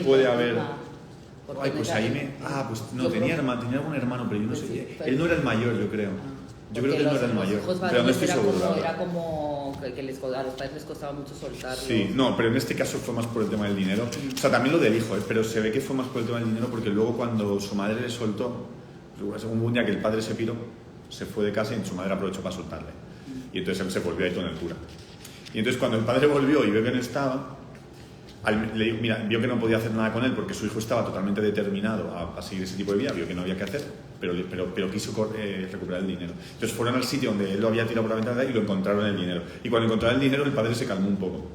puede haber... Ay, pues ahí pues no, tenía algún hermano, pero yo no sé. Él no era el mayor, yo creo. Yo creo que él no era el mayor, pero no estoy seguro. Era como que a los padres les costaba mucho soltarlo. Sí, no, pero en este caso fue más por el tema del dinero. O sea, también lo del hijo, pero se ve que fue más por el tema del dinero, porque luego cuando su madre le soltó, un día que el padre se piró, se fue de casa y su madre aprovechó para soltarle. Y entonces él se volvió ahí con el cura. Y entonces cuando el padre volvió y vio que no estaba, vio que no podía hacer nada con él porque su hijo estaba totalmente determinado a seguir ese tipo de vida, vio que no había que hacer, pero quiso recuperar el dinero. Entonces fueron al sitio donde él lo había tirado por la ventana y lo encontraron el dinero. Y cuando encontraron el dinero, el padre se calmó un poco.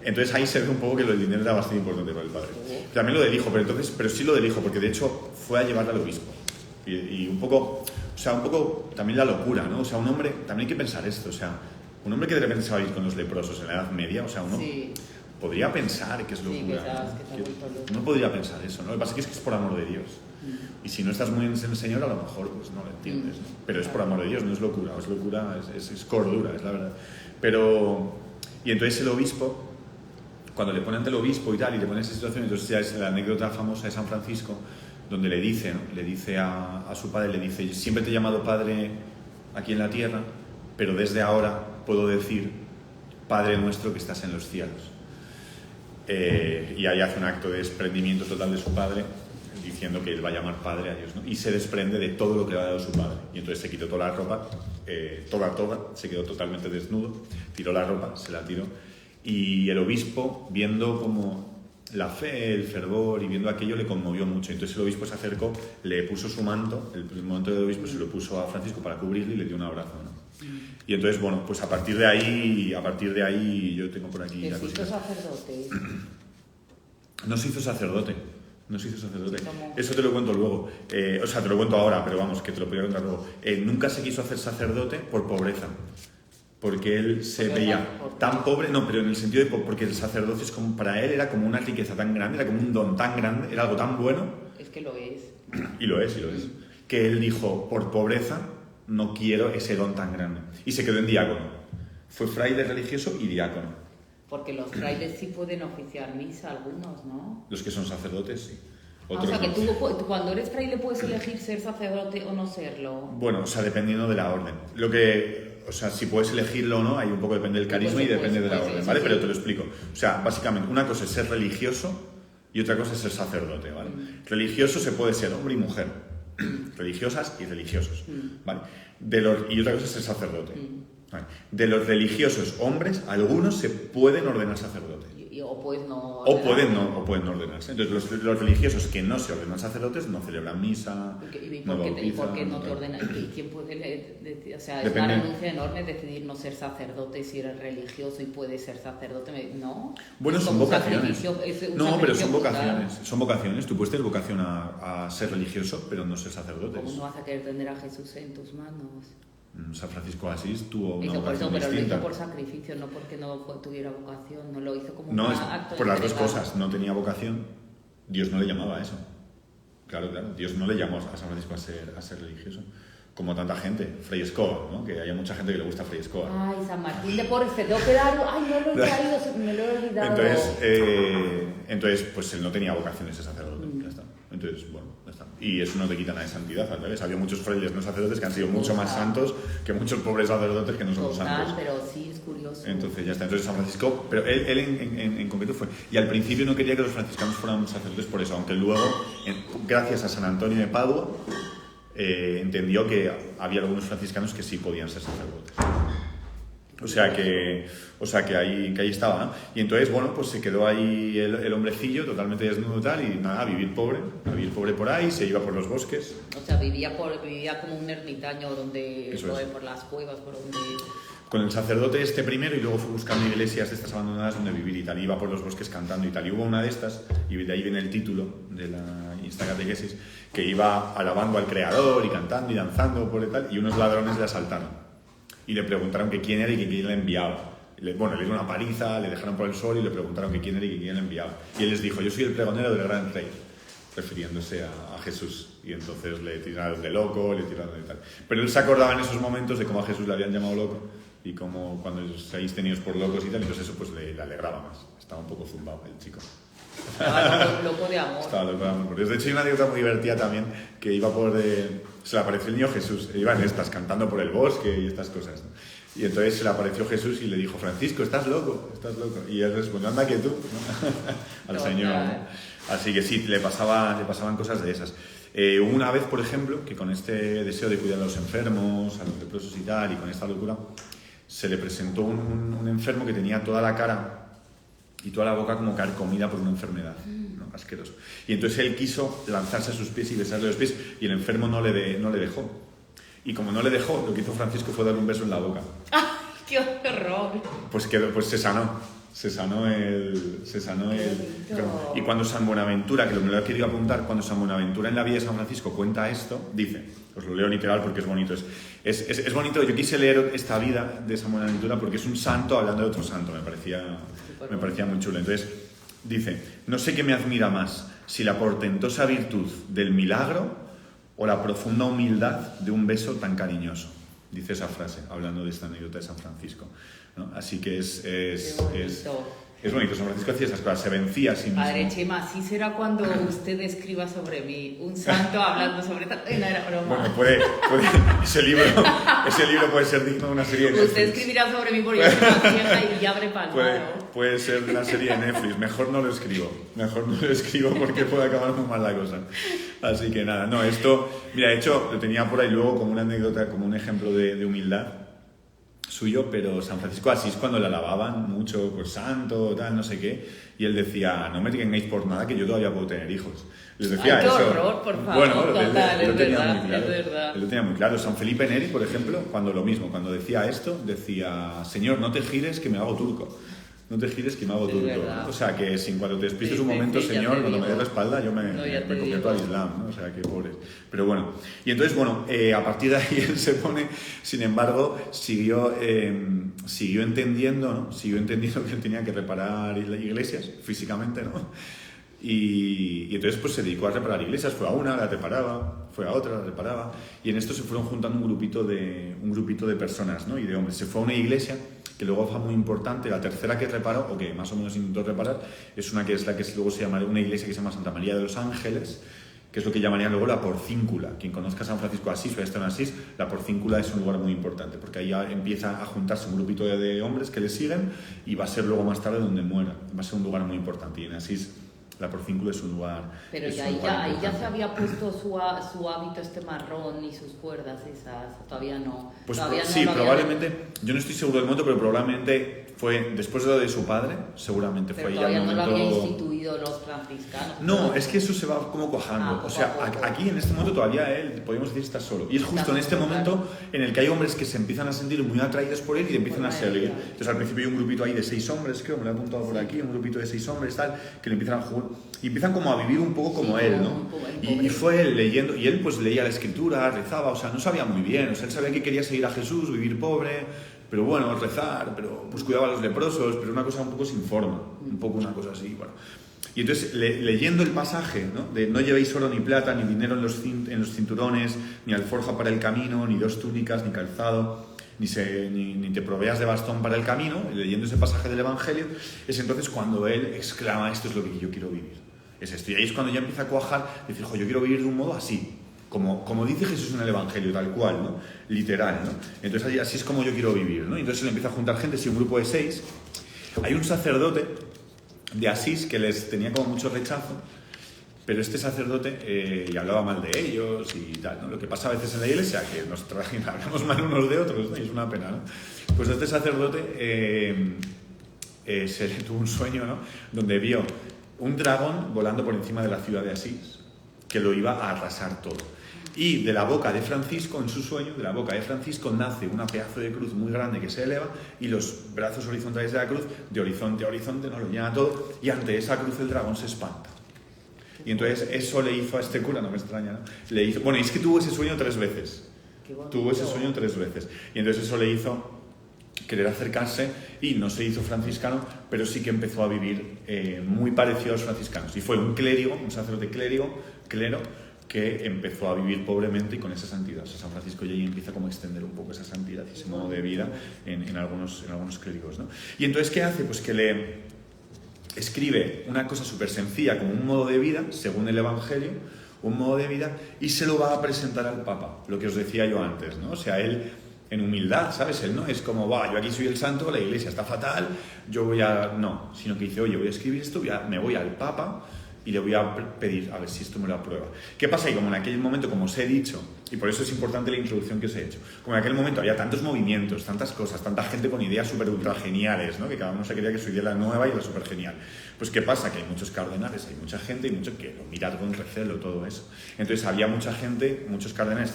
Entonces ahí se ve un poco que lo del dinero era bastante importante para el padre. También lo del hijo, pero sí lo del hijo, porque de hecho fue a llevarle al obispo. Y un poco también la locura, ¿no? O sea, un hombre, también hay que pensar esto, o sea, un hombre que de repente se va a ir con los leprosos en la Edad Media, o sea, uno... Sí. Podría pensar que es locura. No podría pensar eso, ¿no? Lo que pasa es que es por amor de Dios. Y si no estás muy en el Señor, a lo mejor pues no lo entiendes, ¿no? Pero es por amor de Dios, no es locura. Es cordura, es la verdad. Y entonces el obispo, cuando le pone ante el obispo y tal, y le pone esa situación, entonces ya es la anécdota famosa de San Francisco, donde le dice, ¿no? Le dice a su padre, le dice, siempre te he llamado padre aquí en la tierra, pero desde ahora puedo decir, Padre nuestro que estás en los cielos. Y ahí hace un acto de desprendimiento total de su padre, diciendo que él va a llamar padre a Dios, ¿no? Y se desprende de todo lo que le ha dado su padre. Y entonces se quitó toda la ropa, toda, se quedó totalmente desnudo, tiró la ropa, se la tiró. Y el obispo, viendo como la fe, el fervor, y viendo aquello le conmovió mucho. Entonces el obispo se acercó, le puso su manto, el manto del obispo se lo puso a Francisco para cubrirle y le dio un abrazo, ¿no? Y entonces, bueno, pues a partir de ahí yo tengo por aquí... ¿Se hizo sacerdote? No se hizo sacerdote. Eso te lo cuento luego. O sea, te lo cuento ahora, pero vamos, que te lo podría contar luego. Nunca se quiso hacer sacerdote por pobreza. Porque él se veía tan pobre, no, pero en el sentido de porque el sacerdocio es como, para él era como una riqueza tan grande, era como un don tan grande, era algo tan bueno. Es que lo es. Y lo es. Que él dijo, por pobreza no quiero ese don tan grande. Y se quedó en diácono. Fue fraile religioso y diácono. Porque los frailes sí pueden oficiar misa, algunos, ¿no? Los que son sacerdotes, sí. O sea, que tú cuando eres fraile puedes elegir ser sacerdote o no serlo. Bueno, o sea, dependiendo de la orden. O sea, si puedes elegirlo o no, ahí un poco depende del carisma y depende de la orden, ¿vale? Pero te lo explico. O sea, básicamente, una cosa es ser religioso y otra cosa es ser sacerdote, ¿vale? Religioso se puede ser hombre y mujer, religiosas y religiosos, ¿vale? Y otra cosa es ser sacerdote. ¿Vale? De los religiosos hombres, algunos se pueden ordenar sacerdotes. O pueden no ordenarse. Entonces, los religiosos que no se ordenan sacerdotes no celebran misa. ¿Y por qué no te ordenan? ¿Y quién puede o sea, es una renuncia enorme decidir no ser sacerdote si eres religioso y puedes ser sacerdote, ¿no? Bueno, son vocaciones. No, pero son vocaciones. Son vocaciones. Tú puedes tener vocación a ser religioso, pero no ser sacerdote. ¿Cómo no vas a querer tener a Jesús en tus manos? San Francisco de Asís tuvo una vocación vocación pero distinta. lo hizo por sacrificio, no porque no tuviera vocación, no lo hizo como un acto por las dos cosas, no tenía vocación, Dios no le llamaba a eso. Claro, Dios no le llamó a San Francisco a ser religioso, como tanta gente. Fray Escobar, ¿no? Que haya mucha gente que le gusta Fray Escobar. Ay, San Martín de Porres, te tengo que dar... Ay, no lo he traído, me lo he olvidado. Entonces, pues él no tenía vocación ese sacerdote, ya está. Entonces, bueno, ya está. Y eso no te quita nada de santidad, al revés. Había muchos frailes no sacerdotes que han sido mucho más santos que muchos pobres sacerdotes que no son santos. Pero sí, es curioso. Entonces ya está. Entonces San Francisco, pero él en concreto fue. Y al principio no quería que los franciscanos fueran sacerdotes por eso, aunque luego, gracias a San Antonio de Padua, entendió que había algunos franciscanos que sí podían ser sacerdotes. O sea que ahí estaba, ¿no? Y entonces, bueno, pues se quedó ahí el hombrecillo totalmente desnudo y tal, y nada, a vivir pobre por ahí, se iba por los bosques. O sea, vivía como un ermitaño por las cuevas, por donde... Con el sacerdote primero, y luego fue buscando iglesias de estas abandonadas donde vivir y tal, iba por los bosques cantando y tal. Y hubo una de estas, y de ahí viene el título de la Instacatequesis, que iba alabando al Creador y cantando y danzando por y tal, y unos ladrones le asaltaron. Y le preguntaron que quién era y que quién le enviaba. Le dieron una paliza, le dejaron por el sol y le preguntaron que quién era y que quién le enviaba. Y él les dijo, yo soy el pregonero del gran rey, refiriéndose a Jesús. Y entonces le tiraron de loco, le tiraron de tal. Pero él se acordaba en esos momentos de cómo a Jesús le habían llamado loco y cómo cuando seáis tenidos por locos y tal, entonces eso pues le alegraba más. Estaba un poco zumbado el chico. Estaba loco de amor. Estaba loco de amor. De hecho hay una anécdota muy divertida también, que iba se le apareció el niño Jesús, iba en estas, cantando por el bosque y estas cosas, ¿no? Y entonces se le apareció Jesús y le dijo, Francisco, estás loco. Y él respondió, anda que tú, ¿no? Al Señor, ¿no? Así que sí, le pasaban cosas de esas. Una vez, por ejemplo, que con este deseo de cuidar a los enfermos, a los leprosos y tal, y con esta locura, se le presentó un enfermo que tenía toda la cara y toda la boca como carcomida por una enfermedad, ¿no? Asqueroso. Y entonces él quiso lanzarse a sus pies y besarle los pies, y el enfermo no le dejó. Y como no le dejó, lo que hizo Francisco fue darle un beso en la boca. ¡Ay, qué horror! Pues se sanó el... Y cuando San Buenaventura, que me lo he querido apuntar, cuando San Buenaventura en la vida de San Francisco cuenta esto, dice, os lo leo literal porque es bonito, es bonito. Yo quise leer esta vida de San Buenaventura porque es un santo hablando de otro santo, me parecía muy chulo. Entonces dice, no sé qué me admira más, si la portentosa virtud del milagro o la profunda humildad de un beso tan cariñoso. Dice esa frase, hablando de esta anécdota de San Francisco, ¿no? Así que es bonito. San Francisco hacía esas cosas, se vencía a sí mismo. Padre Chema, así será cuando usted escriba sobre mí, un santo hablando sobre... No era broma. Bueno, puede ese libro puede ser digno de una serie de Netflix. Usted escribirá sobre mí porque yo soy más vieja y ya habré palmado. Puede ser una serie de Netflix, mejor no lo escribo porque puede acabar muy mal la cosa. Así que nada, no, esto... Mira, de hecho, lo tenía por ahí luego como una anécdota, como un ejemplo de humildad. suyo, pero San Francisco de Asís, cuando le alababan mucho, pues santo, tal, no sé qué, y él decía, no me tengáis por nada que yo todavía puedo tener hijos. Les decía qué eso. horror, por favor. Bueno, Total, él lo tenía verdad, muy claro. es verdad. Él lo tenía muy claro. San Felipe Neri, por ejemplo, cuando decía esto, decía, Señor, no te gires que me hago turco. No te gires que me hago turco. ¿No? O sea, que si cuando te despistes un momento, Señor, cuando me des la espalda, yo me convierto al Islam, ¿no? O sea, que pobres. Pero bueno, y entonces, bueno, a partir de ahí él se pone, sin embargo, siguió entendiendo, ¿no? Siguió entendiendo que él tenía que reparar iglesias físicamente, ¿no? Y entonces pues se dedicó a reparar iglesias, fue a una, la reparaba, fue a otra, la reparaba, y en esto se fueron juntando un grupito de personas, ¿no? Y de hombres. Se fue a una iglesia que luego fue muy importante, la tercera que reparó, o que más o menos intentó reparar, es una que es la que luego se llama una iglesia que se llama Santa María de los Ángeles, que es lo que llamarían luego la Porcíncula. Quien conozca San Francisco de Asís o esté en Asís, la Porcíncula es un lugar muy importante, porque ahí empieza a juntarse un grupito de hombres que le siguen, y va a ser luego más tarde donde muera. Va a ser un lugar muy importante, y en Asís la Porcíncula es un lugar. Pero ahí ya se había puesto su hábito marrón y sus cuerdas esas, todavía no. Pues todavía sí, no probablemente, yo no estoy seguro del momento, pero probablemente fue después de lo de su padre, seguramente pero fue ya el momento. no lo había instituido los franciscanos. No, es que eso se va como cuajando. O sea, aquí en este momento todavía él, podemos decir, está solo. Y es justo en este momento en el que hay hombres que se empiezan a sentir muy atraídos por él y le empiezan a seguir. Entonces al principio hay un grupito ahí de 6 hombres, creo, me lo he apuntado por aquí, un grupito de 6 hombres, tal, que le empiezan a jugar y empiezan como a vivir un poco como él, ¿no? Y fue él leyendo, y él pues leía la escritura, rezaba, o sea, no sabía muy bien, o sea, él sabía que quería seguir a Jesús, vivir pobre, pero bueno, rezar, pero pues cuidaba a los leprosos, pero una cosa un poco sin forma, un poco una cosa así, bueno. Y entonces, leyendo el pasaje, ¿no? De no llevéis oro ni plata, ni dinero en los cinturones, ni alforja para el camino, ni 2 túnicas, ni calzado, ni te proveas de bastón para el camino, leyendo ese pasaje del Evangelio, es entonces cuando él exclama, esto es lo que yo quiero vivir. Es esto. Y ahí es cuando ya empieza a cuajar, y decir, yo quiero vivir de un modo así, como dice Jesús en el Evangelio, tal cual, ¿no? Literal, ¿no? Entonces así es como yo quiero vivir, ¿no? Y entonces le empieza a juntar gente, si un grupo de 6. Hay un sacerdote de Asís que les tenía como mucho rechazo, pero este sacerdote y hablaba mal de ellos y tal, ¿no? Lo que pasa a veces en la iglesia, que hablamos mal unos de otros, ¿no? Y es una pena, ¿no? Pues este sacerdote se le tuvo un sueño, ¿no? Donde vio un dragón volando por encima de la ciudad de Asís, que lo iba a arrasar todo. Y de la boca de Francisco, en su sueño, de la boca de Francisco nace una pedazo de cruz muy grande que se eleva, y los brazos horizontales de la cruz, de horizonte a horizonte, no lo llena todo, y ante esa cruz el dragón se espanta. Y entonces eso le hizo a este cura, no me extraña, ¿no? Le hizo, bueno, y es que tuvo ese sueño 3 veces. Tuvo ese sueño 3 veces. Y entonces eso le hizo querer acercarse, y no se hizo franciscano, pero sí que empezó a vivir muy parecido a los franciscanos. Y fue un clérigo, un sacerdote clero, que empezó a vivir pobremente y con esa santidad. O sea, San Francisco ya empieza como a extender un poco esa santidad y ese modo de vida en algunos clérigos, ¿no? Y entonces, ¿qué hace? Pues que le escribe una cosa súper sencilla, como un modo de vida, según el Evangelio, un modo de vida, y se lo va a presentar al Papa, lo que os decía yo antes, ¿no? O sea, él en humildad, ¿sabes? Él no es como, yo aquí soy el santo, la iglesia está fatal, yo voy a... No, sino que dice, oye, voy a escribir esto, me voy al Papa y le voy a pedir a ver si esto me lo aprueba. ¿Qué pasa? Y como en aquel momento, como os he dicho, y por eso es importante la introducción que os he hecho, como en aquel momento había tantos movimientos, tantas cosas, tanta gente con ideas súper ultra geniales, ¿no? Que cada uno se creía que su idea era nueva y era súper genial. Pues ¿qué pasa? Que hay muchos cardenales, hay mucha gente y mucho que lo mira con recelo, todo eso. Entonces había mucha gente, muchos cardenales,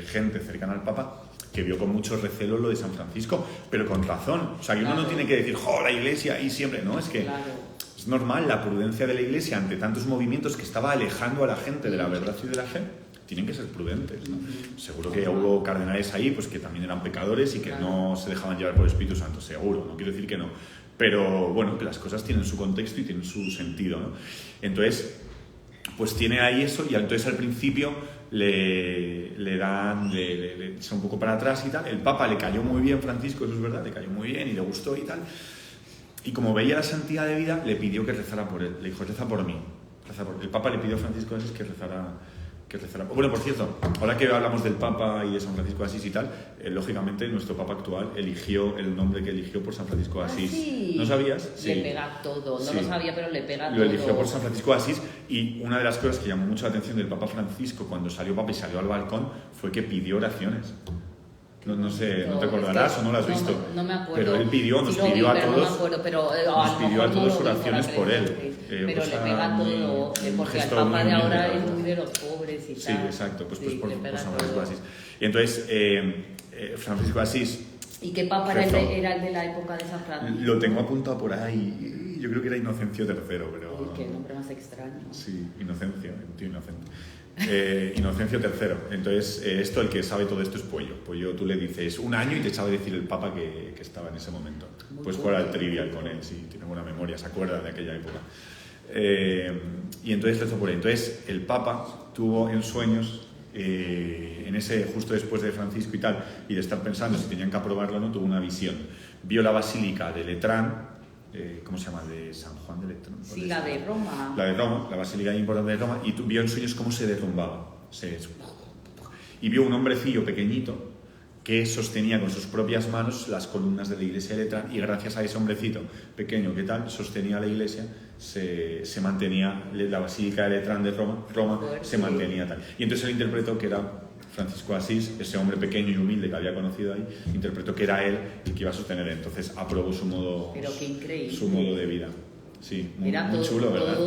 gente cercana al Papa, que vio con mucho recelo lo de San Francisco, pero con razón. O sea, que uno no tiene que decir, la iglesia, y siempre, ¿no? Es que es normal la prudencia de la iglesia ante tantos movimientos que estaba alejando a la gente de la verdad y de la fe. Tienen que ser prudentes, ¿no? Seguro que hubo cardenales ahí pues que también eran pecadores y que no se dejaban llevar por el Espíritu Santo, seguro, no quiero decir que no. Pero bueno, que las cosas tienen su contexto y tienen su sentido, ¿no? Entonces, pues tiene ahí eso, y entonces al principio le dan, le echa un poco para atrás y tal. El Papa le cayó muy bien, Francisco, eso es verdad, le cayó muy bien y le gustó y tal. Y como veía la santidad de vida, le pidió que rezara por él. Le dijo, reza por mí. El Papa le pidió a Francisco de Asís que rezara. Bueno, por cierto, ahora que hablamos del Papa y de San Francisco de Asís y tal, lógicamente nuestro Papa actual eligió el nombre que eligió por San Francisco de Asís. Sí. ¿No sabías? Sí. Le pega todo, no lo sabía, pero le pega todo. Lo eligió por San Francisco de Asís, y una de las cosas que llamó mucho la atención del Papa Francisco cuando salió Papa y salió al balcón fue que pidió oraciones. No sé, no te acordarás o no lo has visto. No me acuerdo. Pero él pidió, nos Sí, pidió a pero todos. No me acuerdo, pero, nos pidió a todos oraciones por él. Pero le pega todo, porque el Papa de ahora es muy de los pobres y tal. Sí, exacto, pues por San Francisco de Asís. Y entonces, Francisco de Asís. ¿Y qué papa era el de la época de San Francisco? Lo tengo apuntado por ahí. Yo creo que era Inocencio III, pero... Uy, qué nombre más extraño. Sí, Inocencio, un tío inocente. Inocencio III. Entonces, el que sabe todo esto es Pollo. Pollo, tú le dices un año y te sabe decir el papa que estaba en ese momento. Puedes jugar al trivial con él, si tiene buena memoria, se acuerda de aquella época. Y entonces lo hizo por ahí. Entonces, el papa tuvo en sueños... justo después de Francisco y tal, y de estar pensando si tenían que aprobarlo o no, tuvo una visión. Vio la basílica de Letrán, ¿cómo se llama? De San Juan de Letrán. Sí, la de Roma. La de Roma, la basílica importante de Roma, y vio en sueños cómo se derrumbaba. Y vio un hombrecillo pequeñito que sostenía con sus propias manos las columnas de la iglesia de Letrán, y gracias a ese hombrecito pequeño que tal sostenía la iglesia, se mantenía la basílica de Letrán de Roma se mantenía tal. Y entonces él interpretó que era Francisco de Asís, ese hombre pequeño y humilde que había conocido ahí, interpretó que era él el que iba a sostener. Entonces aprobó su modo de vida. Sí, muy chulo, ¿verdad?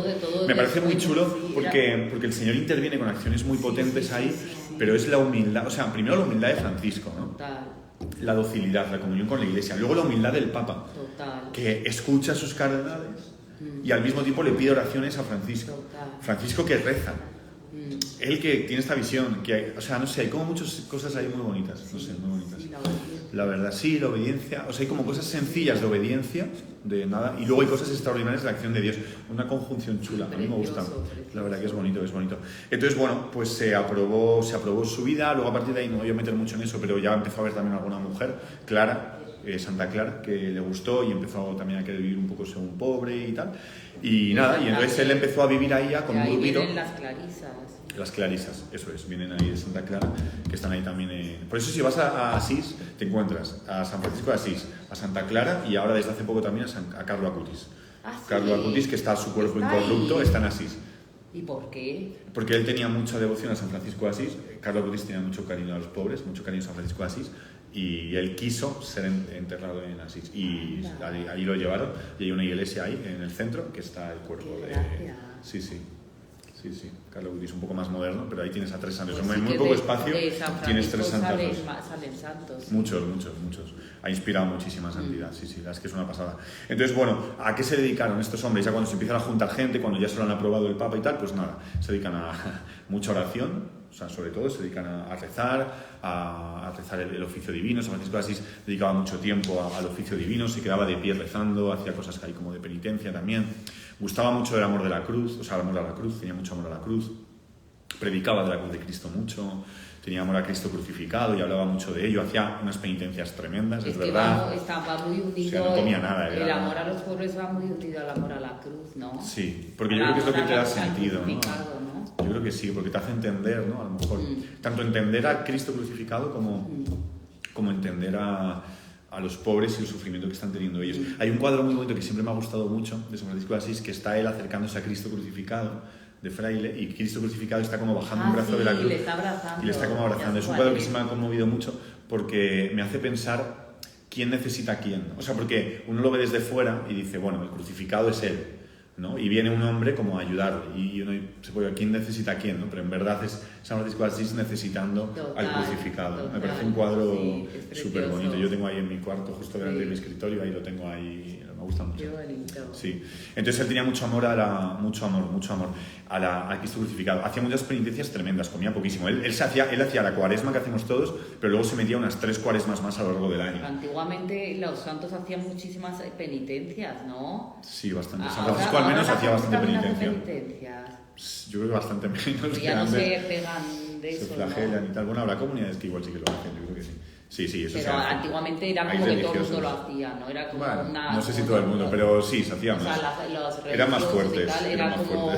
Me parece muy chulo porque el Señor interviene con acciones muy potentes ahí, pero es la humildad, o sea, primero la humildad de Francisco, ¿no? Total. La docilidad, la comunión con la Iglesia, luego la humildad del Papa, Total. que escucha a sus cardenales y al mismo tiempo le pide oraciones a Francisco. Total. Francisco que reza. Él que tiene esta visión, o sea, no sé, hay como muchas cosas ahí muy bonitas, no sé, muy bonitas. La verdad, sí, la obediencia, o sea, hay como cosas sencillas de obediencia, de nada, y luego hay cosas extraordinarias de la acción de Dios, una conjunción chula, a mí me gusta, la verdad que es bonito, es bonito. Entonces, bueno, pues se aprobó su vida, luego a partir de ahí no voy a meter mucho en eso, pero ya empezó a ver también alguna mujer, Clara, Santa Clara, que le gustó y empezó también a querer vivir un poco según pobre y tal, y nada, y entonces él empezó a vivir ahí ya con un grupito. Las clarisas. Las clarisas, eso es, vienen ahí de Santa Clara, que están ahí también. Por eso si vas a Asís, te encuentras a San Francisco de Asís, a Santa Clara y ahora desde hace poco también a Carlo Acutis. ¿Ah, sí? Carlo Acutis, que está su cuerpo incorrupto, está en Asís. ¿Y por qué? Porque él tenía mucha devoción a San Francisco de Asís. Carlo Acutis tenía mucho cariño a los pobres, mucho cariño a San Francisco de Asís, y él quiso ser enterrado en Asís. Y ahí lo llevaron, y hay una iglesia ahí en el centro que está el cuerpo de... Sí, sí. Sí, Carlo Acutis un poco más moderno, pero ahí tienes a tres santos. Pues en muy poco espacio tienes tres santos. Salen santos. Muchos. Ha inspirado muchísima santidad, sí, la es que es una pasada. Entonces, bueno, ¿a qué se dedicaron estos hombres? Ya cuando se empiezan a juntar gente, cuando ya se lo han aprobado el Papa y tal, pues nada, se dedican a mucha oración, o sea, sobre todo se dedican a rezar, a rezar el oficio divino. San Francisco de Asís dedicaba mucho tiempo al oficio divino, se quedaba de pie rezando, hacía cosas que hay como de penitencia también. Gustaba mucho del amor de la cruz, o sea, el amor a la cruz, tenía mucho amor a la cruz, predicaba de la cruz de Cristo mucho, tenía amor a Cristo crucificado y hablaba mucho de ello, hacía unas penitencias tremendas, es verdad. Estaba muy unido, o sea, no comía nada. El amor a los pobres va muy unido al amor a la cruz, ¿no? Sí, porque yo creo que es lo que te da sentido, ¿no? ¿no? Yo creo que sí, porque te hace entender, ¿no? A lo mejor, tanto entender a Cristo crucificado como entender a los pobres y el sufrimiento que están teniendo ellos. Hay un cuadro muy bonito que siempre me ha gustado mucho de San Francisco de Asís, que está él acercándose a Cristo crucificado de fraile, y Cristo crucificado está como bajando un brazo de la cruz y le está abrazando. Y le está como abrazando. Es un cuadro que se me ha conmovido mucho porque me hace pensar quién necesita a quién. O sea, porque uno lo ve desde fuera y dice, bueno, el crucificado es él, ¿no? Y viene un hombre como a ayudarle y uno se puede, ¿quién necesita a quién? ¿No? Pero en verdad es San Francisco de Asís necesitando al crucificado. Me parece un cuadro súper bonito. Yo tengo ahí en mi cuarto, justo delante de mi escritorio, ahí lo tengo ahí, me gusta mucho. Qué bonito. Sí. Entonces él tenía mucho amor a Cristo crucificado. Hacía muchas penitencias tremendas, comía poquísimo. Él hacía la cuaresma que hacemos todos, pero luego se metía unas 3 cuaresmas más a lo largo del año. Antiguamente los santos hacían muchísimas penitencias, ¿no? Sí, bastante. San Francisco al menos hacía bastante penitencia. Yo creo que bastante menos. Pero ya no se pegan de eso, se flagelan, ¿no? Y tal. Bueno, habrá comunidades que igual sí que lo hacen, yo creo que sí. Sí, eso. Pero antiguamente era como que todo el mundo lo hacía, ¿no? Era como una... No sé si todo el mundo, pero sí, se hacía más. O sea, los eran más fuertes. Era como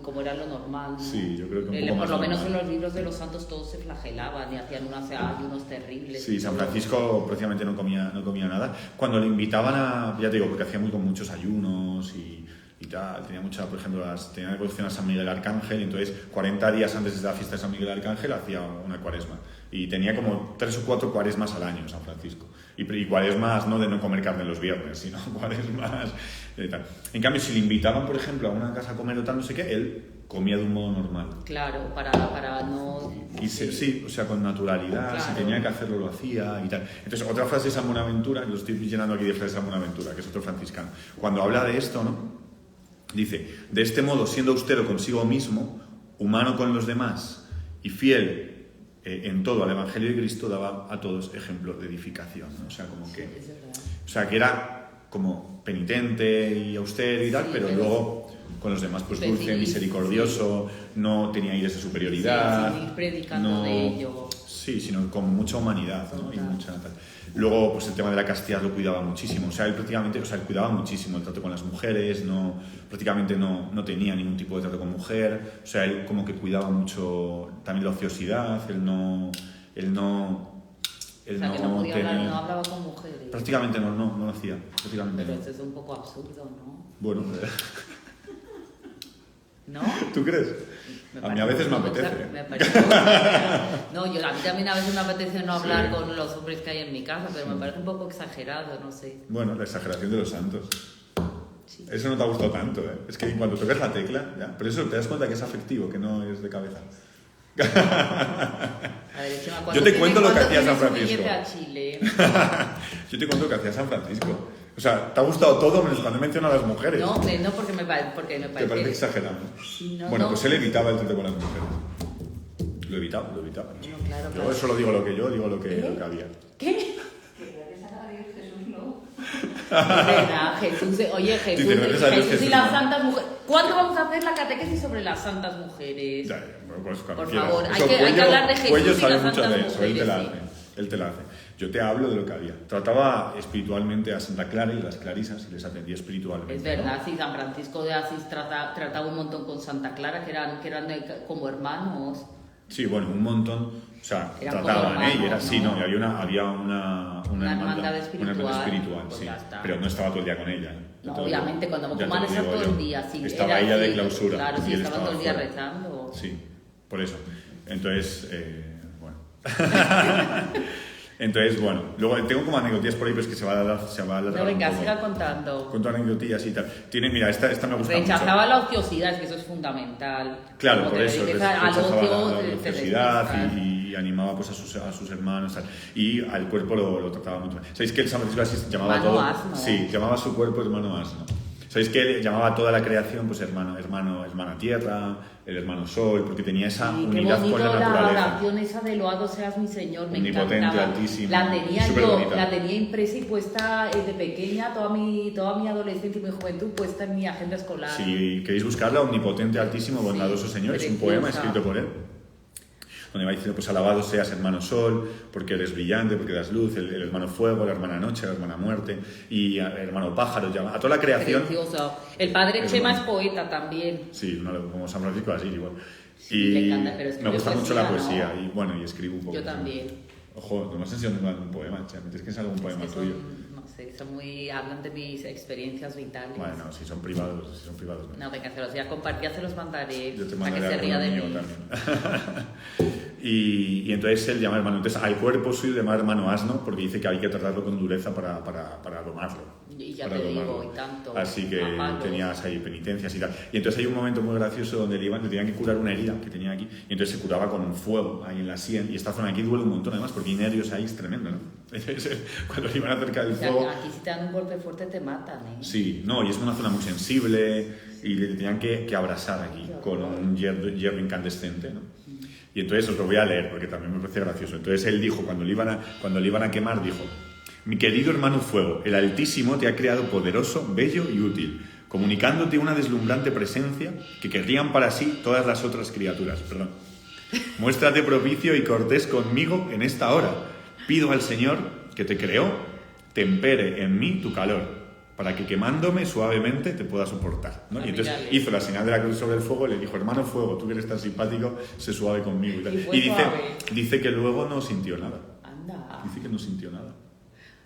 como era lo normal, ¿no? Sí, yo creo que un poco por más lo menos normal. en los libros de los santos todos se flagelaban y hacían unos ayunos terribles. Sí, San Francisco prácticamente no comía nada. Cuando le invitaban a... Ya te digo, porque hacía muchos ayunos y tal. Tenía mucha, por ejemplo, tenía devoción a San Miguel Arcángel, y entonces 40 días antes de la fiesta de San Miguel Arcángel hacía una cuaresma. Y tenía como 3 o 4 cuaresmas al año San Francisco. Y cuaresmas no de no comer carne los viernes, sino cuaresmas de tal. En cambio, si le invitaban, por ejemplo, a una casa a comer o tal, no sé qué, él comía de un modo normal. Claro, para no... Sí, o sea, con naturalidad, claro. Si tenía que hacerlo, lo hacía y tal. Entonces, otra frase de San Buenaventura, lo estoy llenando aquí de frases de San Buenaventura, que es otro franciscano. Cuando habla de esto, ¿no? Dice, de este modo, siendo austero consigo mismo, humano con los demás y fiel en todo al Evangelio de Cristo, daba a todos ejemplo de edificación, ¿no? O sea, como que... O sea, que era como penitente y austero y tal, pero luego con los demás pues dulce, misericordioso, no tenía aires de superioridad, sí, predicando de ello. Sí, sino con mucha humanidad, ¿no? Y mucha tal. Luego, pues el tema de la castidad lo cuidaba muchísimo. O sea, él prácticamente, él cuidaba muchísimo el trato con las mujeres, prácticamente no tenía ningún tipo de trato con mujer. O sea, él como que cuidaba mucho también la ociosidad, él no podía hablar, no hablaba con mujeres. Prácticamente no lo hacía. Pero esto es un poco absurdo, ¿no? Bueno, ¿no? ¿Tú crees? A mí a veces me apetece. No, a mí también a veces me apetece no hablar con los hombres que hay en mi casa, pero me parece un poco exagerado, no sé. Bueno, la exageración de los santos. Sí. Eso no te ha gustado tanto, ¿eh? Es que cuando tocas la tecla, ya. Pero eso te das cuenta que es afectivo, que no es de cabeza. A ver, yo te cuento lo que hacía San Francisco. A Chile? Yo te cuento lo que hacía San Francisco. O sea, ¿te ha gustado todo menos cuando he mencionado a las mujeres? No, porque me parece... ¿Te parece exagerado? Sí, bueno, pues él evitaba el trato con las mujeres. Lo evitaba. No, claro. Yo solo digo lo que yo, digo lo que había. ¿Qué? Verdad, Jesús, oye, Jesús y las santas mujeres. ¿Cuándo vamos a hacer la catequesis sobre las santas mujeres? Ya, pues por favor, hay que hablar de Jesús y las santas mujeres. Él te la hace. Yo te hablo de lo que había. Trataba espiritualmente a Santa Clara y las clarisas y les atendía espiritualmente. Es verdad, ¿no? Sí, San Francisco de Asís trataba un montón con Santa Clara, que eran como hermanos. Sí, bueno, un montón. O sea, eran trataban, hermanos, y era así, ¿no? Y había una hermandad espiritual, pues sí. Pero no estaba todo el día con ella. No, obviamente, cuando musulmanes están todo el día. Sí, estaba ella de clausura. Claro, sí, estaban todo el día fuera. rezando. Sí, por eso. Entonces, bueno. Entonces, bueno, luego tengo como anécdotas por ahí, pero es que se va a dar. No, venga, siga contando. Cuento anécdotillas y tal. Mira, esta me gusta Rechazaba mucho. la ociosidad, es que eso es fundamental. Claro, por eso. Rechazaba la ociosidad y animaba pues, a sus hermanos. Tal. Y al cuerpo lo trataba mucho más. ¿Sabéis que el San Francisco así llamaba todo? Asno. Sí, llamaba a su cuerpo hermano asno. ¿Sabéis que llamaba a toda la creación pues hermana tierra, el hermano sol, porque tenía esa unidad con la naturaleza? La oración esa de loado seas mi Señor, me omnipotente, altísimo. La tenía impresa y puesta de pequeña, toda mi adolescencia y mi juventud puesta en mi agenda escolar. Si queréis buscarla, omnipotente, altísimo, bondadoso Señor, es un poema escrito por él. Donde va diciendo, pues alabado seas hermano sol, porque eres brillante, porque das luz, el hermano fuego, la hermana noche, la hermana muerte, y el hermano pájaro, a toda la creación. Precioso. El padre Chema es poeta también. Sí, como San Francisco así igual. Sí, y le encanta, pero me gusta mucho la poesía, ¿no? y escribo un poco. Yo también. Ojo, no me has enseñado un poema, es que es algún poema tuyo. No sé, hablan de mis experiencias vitales. Bueno, si son privados. No, venga, se los voy a compartir, se los mandaré. Yo te para que mandaré se ría de mí. También. y entonces él llama hermano. Entonces al cuerpo suyo llama hermano asno, porque dice que hay que tratarlo con dureza para domarlo. Y ya te digo, y tanto. Así que tenías ahí penitencias y tal. Y entonces hay un momento muy gracioso donde le tenían que curar una herida que tenía aquí, y entonces se curaba con un fuego ahí en la sien, y esta zona aquí duele un montón además, porque hay nervios ahí, es tremendo, ¿no? Cuando le iban acerca del fuego... Aquí si te dan un golpe fuerte te matan, ¿eh? Sí, no, y es una zona muy sensible, y le tenían que abrasar aquí con un hierro incandescente, ¿no? Y entonces os lo voy a leer, porque también me parece gracioso. Entonces él dijo, cuando le iban a quemar, dijo: mi querido hermano fuego, el Altísimo te ha creado poderoso, bello y útil, comunicándote una deslumbrante presencia que querrían para sí todas las otras criaturas. Perdón. Muéstrate propicio y cortés conmigo en esta hora. Pido al Señor que te creó, tempere en mí tu calor, para que quemándome suavemente te pueda soportar, ¿no? Y entonces hizo la señal de la cruz sobre el fuego y le dijo: hermano fuego, tú que eres tan simpático, sé suave conmigo. Y dice que luego no sintió nada. Anda. Dice que no sintió nada.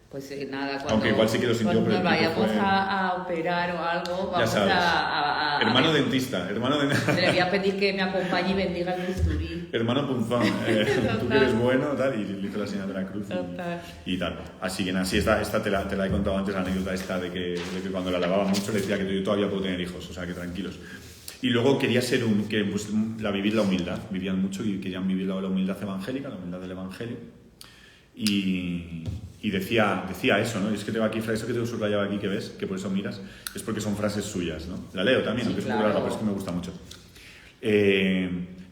Pues nada, cuando, aunque igual sí que lo sintió, cuando pero nos vayamos fue... a operar o algo, vamos a hermano dentista, hermano de... Le voy a pedir que me acompañe y bendiga el bisturí. Hermano punzón, tú que eres bueno, tal, y le hizo la señal de la cruz y tal. Así que nada, sí, esta te la he contado antes, la anécdota esta de que cuando la lavaba mucho le decía que yo todavía puedo tener hijos, o sea, que tranquilos. Y luego quería ser vivir la humildad, vivían mucho y querían vivir la humildad evangélica, la humildad del evangelio. Y decía eso, ¿no? Y es que tengo aquí frases que tengo subrayado aquí, que ves, que por eso miras, es porque son frases suyas, ¿no? La leo también, sí, aunque claro. es muy larga, pero es que me gusta mucho.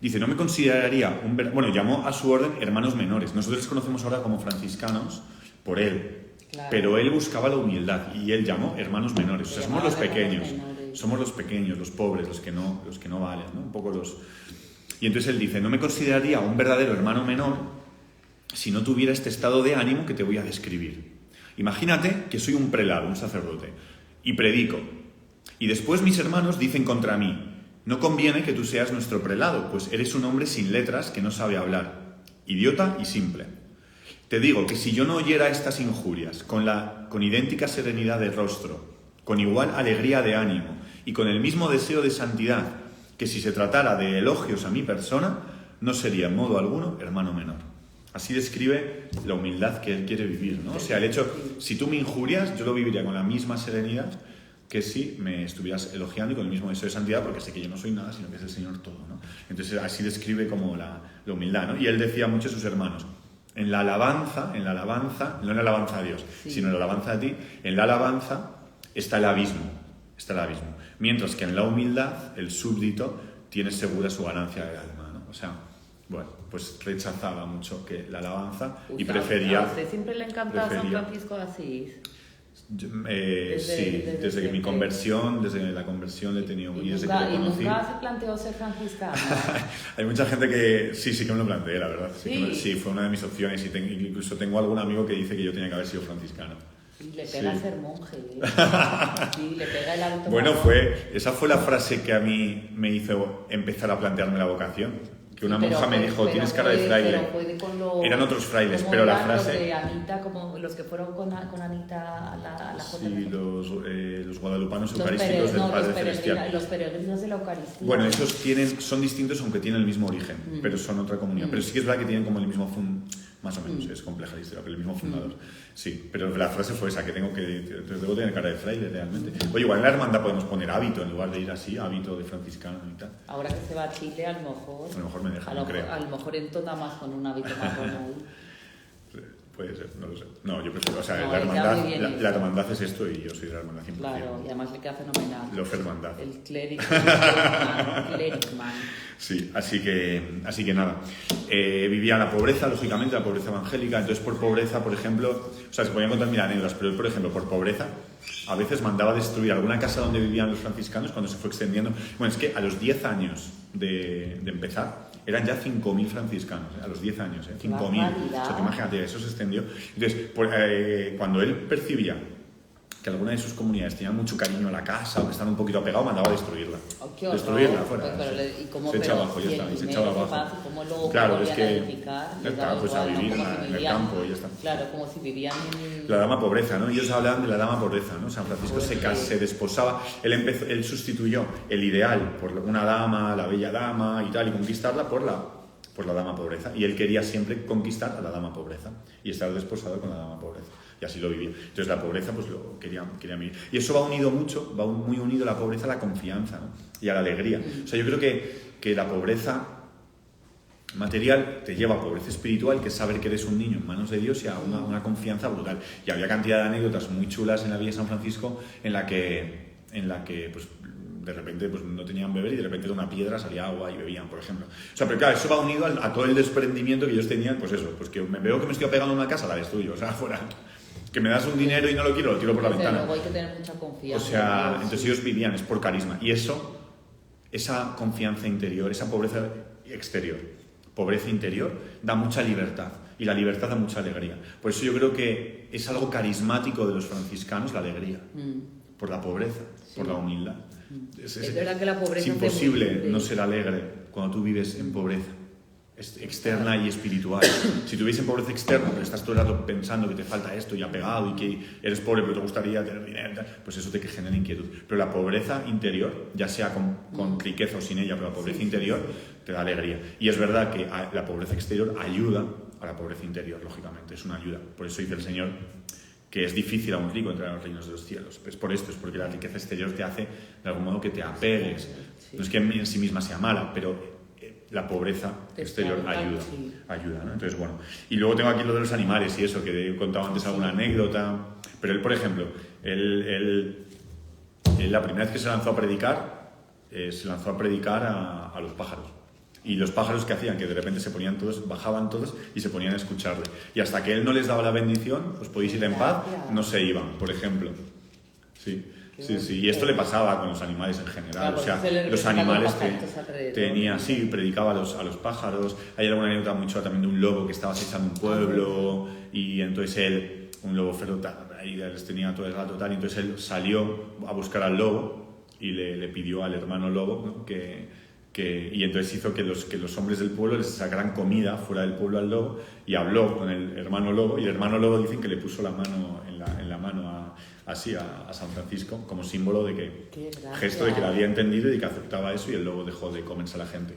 Dice, no me consideraría bueno, llamó a su orden hermanos menores. Nosotros les conocemos ahora como franciscanos por él, claro. Pero él buscaba la humildad y él llamó hermanos menores. O sea, somos los pequeños, los pobres, los que no valen, ¿no? Un poco los... Y entonces él dice, no me consideraría un verdadero hermano menor si no tuviera este estado de ánimo que te voy a describir. Imagínate que soy un prelado, un sacerdote, y predico. Y después mis hermanos dicen contra mí, no conviene que tú seas nuestro prelado, pues eres un hombre sin letras que no sabe hablar, idiota y simple. Te digo que si yo no oyera estas injurias con idéntica serenidad de rostro, con igual alegría de ánimo y con el mismo deseo de santidad que si se tratara de elogios a mi persona, no sería en modo alguno hermano menor. Así describe la humildad que él quiere vivir, ¿no? O sea, el hecho, si tú me injurias, yo lo viviría con la misma serenidad que si me estuvieras elogiando y con el mismo deseo de santidad, porque sé que yo no soy nada, sino que es el Señor todo, ¿no? Entonces, así describe como la humildad, ¿no? Y él decía mucho a sus hermanos, en la alabanza, no en la alabanza a Dios, sino en la alabanza a ti, en la alabanza está el abismo, mientras que en la humildad, el súbdito tiene segura su ganancia del alma, ¿no? O sea, bueno, pues rechazaba mucho que la alabanza y prefería... ¿A usted siempre le encantaba San Francisco de Asís? Desde que mi conversión, desde la conversión le he tenido... ¿Y nunca se planteó ser franciscano? Hay mucha gente que... Sí que me lo planteé, la verdad. Sí, fue una de mis opciones y incluso tengo algún amigo que dice que yo tenía que haber sido franciscano. Y le pega ser monje, ¿eh? Sí, le pega el hábito. Bueno, esa fue la frase que a mí me hizo empezar a plantearme la vocación. Que una monja me dijo, tienes cara de fraile. Eran otros frailes, pero la frase... Los de Anita, como los que fueron con Anita a la Sí, los guadalupanos eucarísticos del Padre Celestial. Los peregrinos de la Eucaristía. Bueno, esos son distintos aunque tienen el mismo origen, pero son otra comunidad. Pero sí que es verdad que tienen como el mismo más o menos, es compleja la historia, pero el mismo fundador. Sí, pero la frase fue esa, que debo tener cara de fraile realmente. Oye, igual en la hermandad podemos poner hábito, en lugar de ir así, hábito de franciscano y tal. Ahora que se va a Chile, a lo mejor me deja, no creo. A lo mejor entona más con un hábito marrón ahí. Puede ser, no lo sé. No, yo prefiero, o sea, la hermandad es esto y yo soy de la hermandad 100%. Claro, y además le queda fenomenal. Lo hermandad. El cleric man. Sí, así que nada. Vivía la pobreza, lógicamente, la pobreza evangélica. Entonces, por pobreza, por ejemplo, o sea, se podían contar mil anécdotas, pero él, por ejemplo, por pobreza, a veces mandaba destruir alguna casa donde vivían los franciscanos cuando se fue extendiendo. Bueno, es que a los 10 años de empezar, eran ya 5.000 franciscanos, a los 10 años, 5.000. O sea, imagínate, eso se extendió. Entonces, cuando él percibía que alguna de sus comunidades tenían mucho cariño a la casa o que estaban un poquito apegados, mandaba a destruirla. Destruirla fuera. Se echaba abajo, ya está, y se echaba abajo. Claro, es que ya está, pues a vivir en el campo y ya está. Claro, como si vivían en... La dama pobreza, ¿no? Ellos hablaban de la dama pobreza, ¿no? San Francisco se desposaba, él sustituyó el ideal por una dama, la bella dama y tal, y conquistarla por la dama pobreza. Y él quería siempre conquistar a la dama pobreza y estar desposado con la dama pobreza. Y así lo vivía. Entonces la pobreza pues lo quería vivir. Y eso va muy unido la pobreza a la confianza, ¿no? Y a la alegría. O sea, yo creo que la pobreza material te lleva a pobreza espiritual, que es saber que eres un niño en manos de Dios, y a una confianza brutal. Y había cantidad de anécdotas muy chulas en la vida de San Francisco en la que pues de repente pues no tenían beber y de repente de una piedra salía agua y bebían, por ejemplo. O sea, pero claro, eso va unido a todo el desprendimiento que ellos tenían, pues eso, pues que veo que me estoy apegando a una casa, la destruyo, o sea, fuera. Que me das un dinero y no lo quiero, lo tiro por la ventana. Luego hay que tener mucha confianza. O sea, entonces ellos vivían, es por carisma. Y esa confianza interior, esa pobreza exterior, pobreza interior, da mucha libertad. Y la libertad da mucha alegría. Por eso yo creo que es algo carismático de los franciscanos, la alegría. Por la pobreza, por la humildad. Es verdad que la pobreza es imposible no ser alegre cuando tú vives en pobreza. externa y espiritual. Si tuviesen pobreza externa, pero estás todo el rato pensando que te falta esto y apegado y que eres pobre pero te gustaría tener dinero, pues eso te genera inquietud. Pero la pobreza interior, ya sea con riqueza o sin ella, pero la pobreza interior te da alegría. Y es verdad que la pobreza exterior ayuda a la pobreza interior, lógicamente, es una ayuda. Por eso dice el Señor que es difícil a un rico entrar en los reinos de los cielos. Es por esto, es porque la riqueza exterior te hace de algún modo que te apegues. No es que en sí misma sea mala, pero la pobreza exterior ayuda, ¿no? Entonces, bueno. Y luego tengo aquí lo de los animales y eso, que he contado antes alguna anécdota. Pero él, por ejemplo, la primera vez que se lanzó a predicar a los pájaros. Y los pájaros que hacían, que de repente se ponían todos, bajaban todos y se ponían a escucharle. Y hasta que él no les daba la bendición, pues podéis ir en paz, no se iban, por ejemplo. Sí. Y esto le pasaba con los animales en general. Claro, o sea, los animales que tenía, predicaba a los pájaros. Hay alguna anécdota muy chula también de un lobo que estaba acechando un pueblo y entonces él, un lobo feroz, ahí les tenía todo el rato tal, y entonces él salió a buscar al lobo y le pidió al hermano lobo, ¿no? Y entonces hizo que los hombres del pueblo les sacaran comida fuera del pueblo al lobo y habló con el hermano lobo, y el hermano lobo dicen que le puso la mano en la mano a San Francisco como símbolo de que gesto de que lo había entendido y de que aceptaba eso, y el lobo dejó de comerse a la gente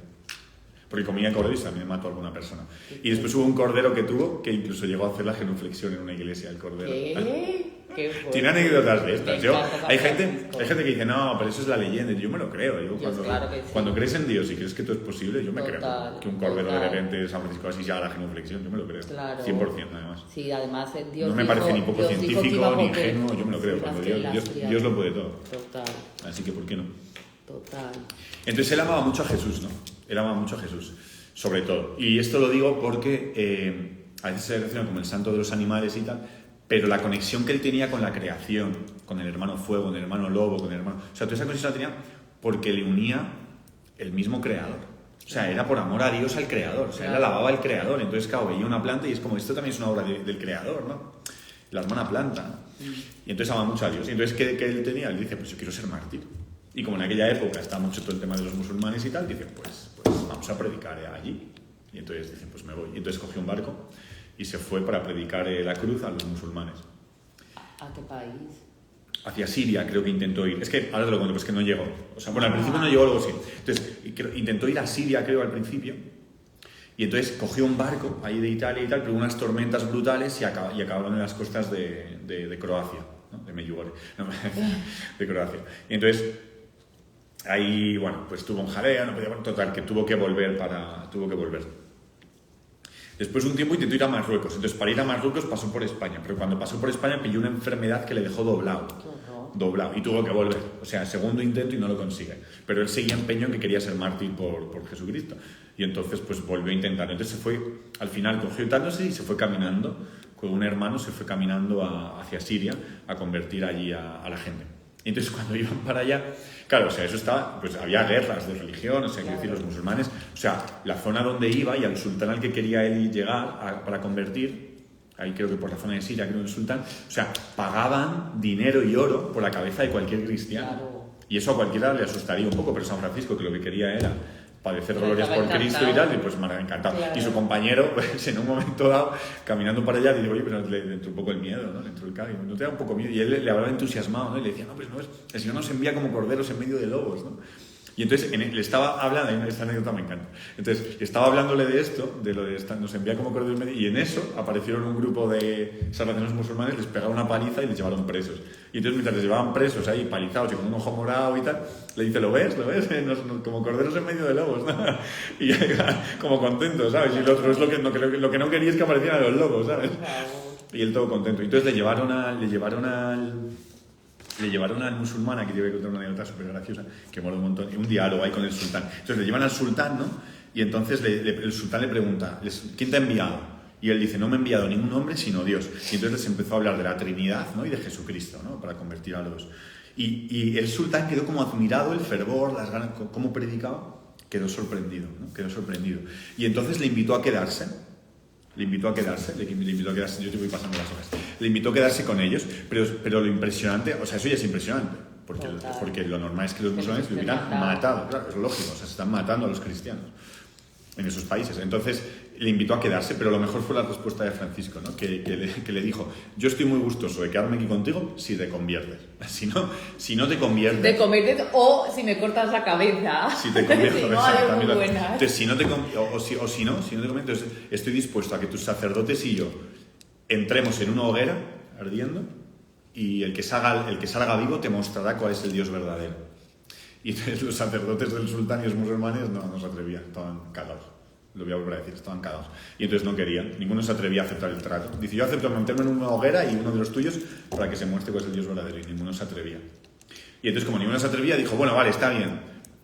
porque comía cordero y también mató a alguna persona. Y después hubo un cordero que tuvo que incluso llegó a hacer la genuflexión en una iglesia, el cordero. Tiene anécdotas de estas. Hay gente que dice, no, pero eso es la leyenda. Yo me lo creo. Cuando crees en Dios y crees que todo es posible, yo me creo que un cordero de repente de San Francisco así haga la genuflexión. Yo me lo creo. 100% además. Sí, además Dios no me parece ni poco científico ni ingenuo. Yo me lo creo. Cuando Dios lo puede todo. Total. Así que, ¿por qué no? Total. Entonces él amaba mucho a Jesús, ¿no? Él amaba mucho a Jesús, sobre todo. Y esto lo digo porque a veces se relaciona como el santo de los animales y tal, pero la conexión que él tenía con la creación, con el hermano fuego, con el hermano lobo, con el hermano... O sea, toda esa conexión la tenía porque le unía el mismo creador. O sea, era por amor a Dios al creador. O sea, él alababa al creador. Entonces, claro, veía una planta y es como, esto también es una obra del creador, ¿no? La hermana planta, ¿no? Y entonces amaba mucho a Dios. Y entonces, ¿qué él tenía? Él dice, pues yo quiero ser mártir. Y como en aquella época está mucho todo el tema de los musulmanes y tal, dice, pues vamos a predicar allí. Y entonces dice, pues me voy. Y entonces cogió un barco y se fue para predicar la cruz a los musulmanes. ¿A qué país? Hacia Siria creo que intentó ir. Es que ahora te lo cuento, pues que no llegó. O sea, bueno, al principio no llegó, luego sí. Entonces intentó ir a Siria, creo, al principio. Y entonces cogió un barco ahí de Italia y tal, pero unas tormentas brutales y acabaron en las costas de Croacia, ¿no? De Medjugorje, no, de Croacia. Y entonces ahí, bueno, pues tuvo un jaleo, no podía, total, que tuvo que volver. Después de un tiempo intentó ir a Marruecos, entonces para ir a Marruecos pasó por España, pero cuando pasó por España pilló una enfermedad que le dejó doblado, y tuvo que volver. O sea, segundo intento y no lo consigue. Pero él seguía empeño en que quería ser mártir por Jesucristo. Y entonces pues volvió a intentar. Entonces se fue, al final cogió tándose y se fue caminando, con un hermano se fue caminando hacia Siria a convertir allí a la gente. Y entonces cuando iban para allá, claro, o sea, eso estaba, pues había guerras de religión, o sea, quiero decir, los musulmanes, o sea, la zona donde iba y al sultán al que quería él llegar para convertir, ahí creo que por la zona de Siria, creo, el sultán, o sea, pagaban dinero y oro por la cabeza de cualquier cristiano. Claro. Y eso a cualquiera le asustaría un poco, pero San Francisco, que lo que quería era padecer glorias por Cristo y tal, y pues me ha encantado. Claro. Y su compañero, pues en un momento dado, caminando para allá, le digo, oye, pero le entró un poco el miedo, ¿no? Le entró el cague, no te da un poco miedo. Y él le hablaba entusiasmado, ¿no? Y le decía, no, pues no, el Señor nos envía como corderos en medio de lobos, ¿no? Y entonces le estaba hablando, esta anécdota me encanta, entonces estaba hablándole de esto, de lo de nos envía como corderos en medio, y en eso aparecieron un grupo de sarracenos musulmanes, les pegaron una paliza y les llevaron presos. Y entonces mientras les llevaban presos ahí, palizados y con un ojo morado y tal, le dice, ¿lo ves? Como corderos en medio de lobos, ¿no? Y como contento, ¿sabes? Y el otro es lo que no quería es que aparecieran los lobos, ¿sabes? Y él todo contento. Y entonces le llevaron al musulmán, aquí te voy a contar una anécdota súper graciosa, que mola un montón, y un diálogo ahí con el sultán. Entonces le llevan al sultán, ¿no? Y entonces el sultán le pregunta, ¿quién te ha enviado? Y él dice, no me ha enviado ningún hombre sino Dios. Y entonces les empezó a hablar de la Trinidad, ¿no? Y de Jesucristo, ¿no? Para convertir a los... Y el sultán quedó como admirado, el fervor, las ganas, cómo predicaba, quedó sorprendido, ¿no? Quedó sorprendido. Y entonces le invitó a quedarse, yo te voy pasando las hojas. Le invitó a quedarse con ellos, pero lo impresionante, o sea, eso ya es impresionante, porque lo normal es que los musulmanes lo hubieran matado, claro, es lógico, o sea, se están matando a los cristianos. en esos países. Entonces le invitó a quedarse, pero lo mejor fue la respuesta de Francisco, ¿no? que le dijo: yo estoy muy gustoso de quedarme aquí contigo si te conviertes. Si no te conviertes... Te conviertes o si me cortas la cabeza. Si te conviertes, no, exactamente. muy buena. Entonces, si no te conviertes, estoy dispuesto a que tus sacerdotes y yo entremos en una hoguera ardiendo y el que salga vivo te mostrará cuál es el Dios verdadero. Y entonces los sacerdotes del sultán y los musulmanes no se atrevían, estaban cagados. Lo voy a volver a decir, estaban cagados. Y entonces no querían, ninguno se atrevía a aceptar el trato. Dice: yo acepto meterme en una hoguera y uno de los tuyos para que se muestre cuál es el Dios verdadero. Y ninguno se atrevía. Y entonces, como ninguno se atrevía, dijo: bueno, vale, está bien,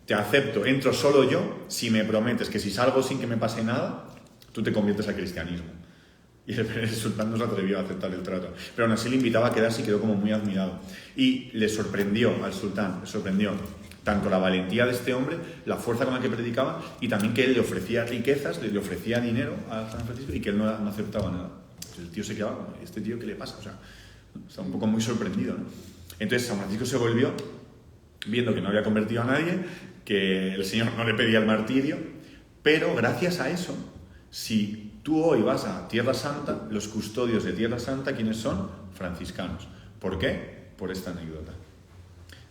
te acepto, entro solo yo si me prometes que si salgo sin que me pase nada, tú te conviertes al cristianismo. Y el sultán no se atrevió a aceptar el trato. Pero aún así le invitaba a quedarse y quedó como muy admirado. Y le sorprendió al sultán, tanto la valentía de este hombre, la fuerza con la que predicaba, y también que él le ofrecía riquezas, le ofrecía dinero a San Francisco y que él no aceptaba nada. Entonces el tío se quedaba: ¿este tío qué le pasa? O sea, está un poco muy sorprendido, ¿no? Entonces San Francisco se volvió, viendo que no había convertido a nadie, que el Señor no le pedía el martirio, pero gracias a eso, si tú hoy vas a Tierra Santa, los custodios de Tierra Santa, ¿quiénes son? Franciscanos. ¿Por qué? Por esta anécdota.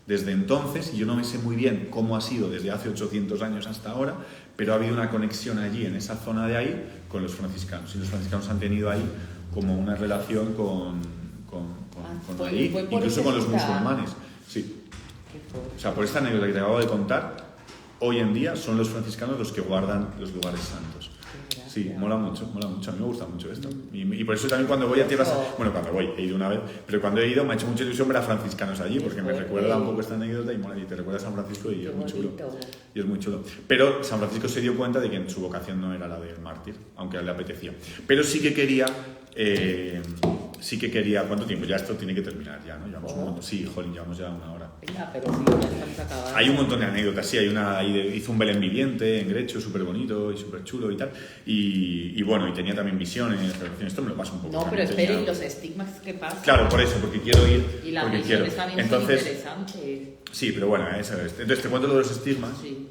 Desde entonces, y yo no me sé muy bien cómo ha sido desde hace 800 años hasta ahora, pero ha habido una conexión allí, en esa zona de ahí, con los franciscanos. Y los franciscanos han tenido ahí como una relación con allí, incluso con los musulmanes. Sí. O sea, por esta anécdota que te acabo de contar, hoy en día son los franciscanos los que guardan los lugares santos. Sí, mola mucho, a mí me gusta mucho esto. Y por eso también cuando voy a tierras... Bueno, cuando voy, he ido una vez, pero cuando he ido me ha hecho mucha ilusión ver a franciscanos allí, porque me recuerda un poco esta anécdota y te recuerda a San Francisco y es muy chulo. Y es muy chulo. Pero San Francisco se dio cuenta de que su vocación no era la del mártir, aunque a él le apetecía. Pero sí que quería... ¿Cuánto tiempo? Ya esto tiene que terminar ya, ¿no? Llevamos un montón. Sí, jolín, llevamos ya una hora. Venga, pero sí, ya estamos acabados. Hay un montón de anécdotas, sí, hizo un Belén viviente en Grecho, súper bonito y súper chulo y tal. Y bueno, y tenía también visiones, revelaciones, esto me lo paso un poco. No, pero esperen, ¿y los estigmas qué pasa? Claro, por eso, porque quiero ir. Y las visiones también son interesantes. Sí, pero bueno, eso es. Entonces te cuento lo de los estigmas. Sí.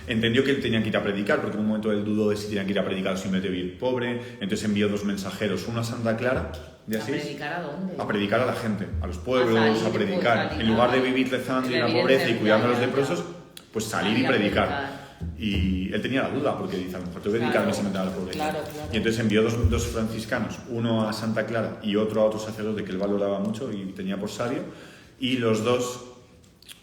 Entendió que él tenía que ir a predicar, porque en un momento él dudó de si tenía que ir a predicar o simplemente vivir pobre. Entonces envió 2 mensajeros, uno a Santa Clara de Asís. ¿A predicar a dónde? A predicar a la gente, a los pueblos, a predicar. En lugar de vivir rezando y en la pobreza y cuidando a los leprosos, pues salir y predicar. Y él tenía la duda, porque dice: a lo mejor tengo que dedicarme simplemente a la pobreza. Claro. Y entonces envió dos franciscanos, uno a Santa Clara y otro a otro sacerdote que él valoraba mucho y tenía por sabio, y los 2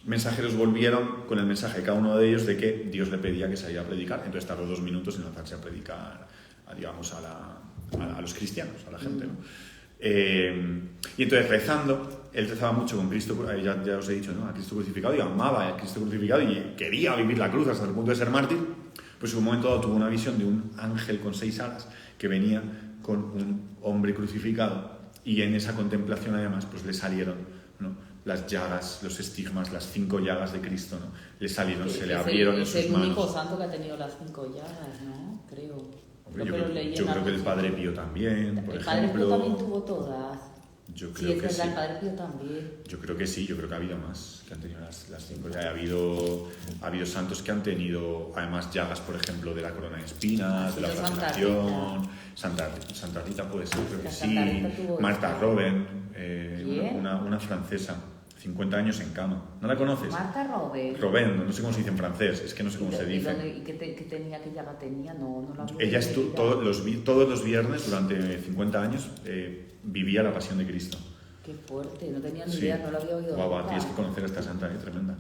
mensajeros volvieron con el mensaje de cada uno de ellos de que Dios le pedía que saliera a predicar. Entonces tardó 2 minutos en lanzarse a predicar a los cristianos, a la gente, ¿no? Y entonces rezando, él rezaba mucho con Cristo, ya os he dicho, ¿no? A Cristo crucificado, y amaba a Cristo crucificado y quería vivir la cruz hasta el punto de ser mártir. Pues en un momento dado tuvo una visión de un ángel con 6 alas que venía con un hombre crucificado, y en esa contemplación además pues le salieron, ¿no?, las llagas, los estigmas, las 5 llagas de Cristo, ¿no? Le salieron, se le abrieron en sus manos. Es el único santo que ha tenido las 5 llagas, ¿no? Creo. Yo creo que el Padre Pío también, por ejemplo. El Padre Pío también tuvo todas. Yo creo que sí. El Padre Pío también. Yo creo que sí, yo creo que ha habido más que han tenido las 5. Ya ha habido santos que han tenido además llagas, por ejemplo, de la corona de espinas, de la flagelación. Santa Rita puede ser, creo que sí. Martha Robin, una francesa. 50 años en cama. ¿No la conoces? Martha Robin. Robin, no sé cómo se dice en francés, es que no sé cómo se dice. ¿Y qué tenía? ¿Qué llaga tenía? No la Ella todos los viernes durante 50 años vivía la pasión de Cristo. Qué fuerte, no tenía ni idea, no lo había oído. Guau, tienes que conocer a esta santa, tremenda.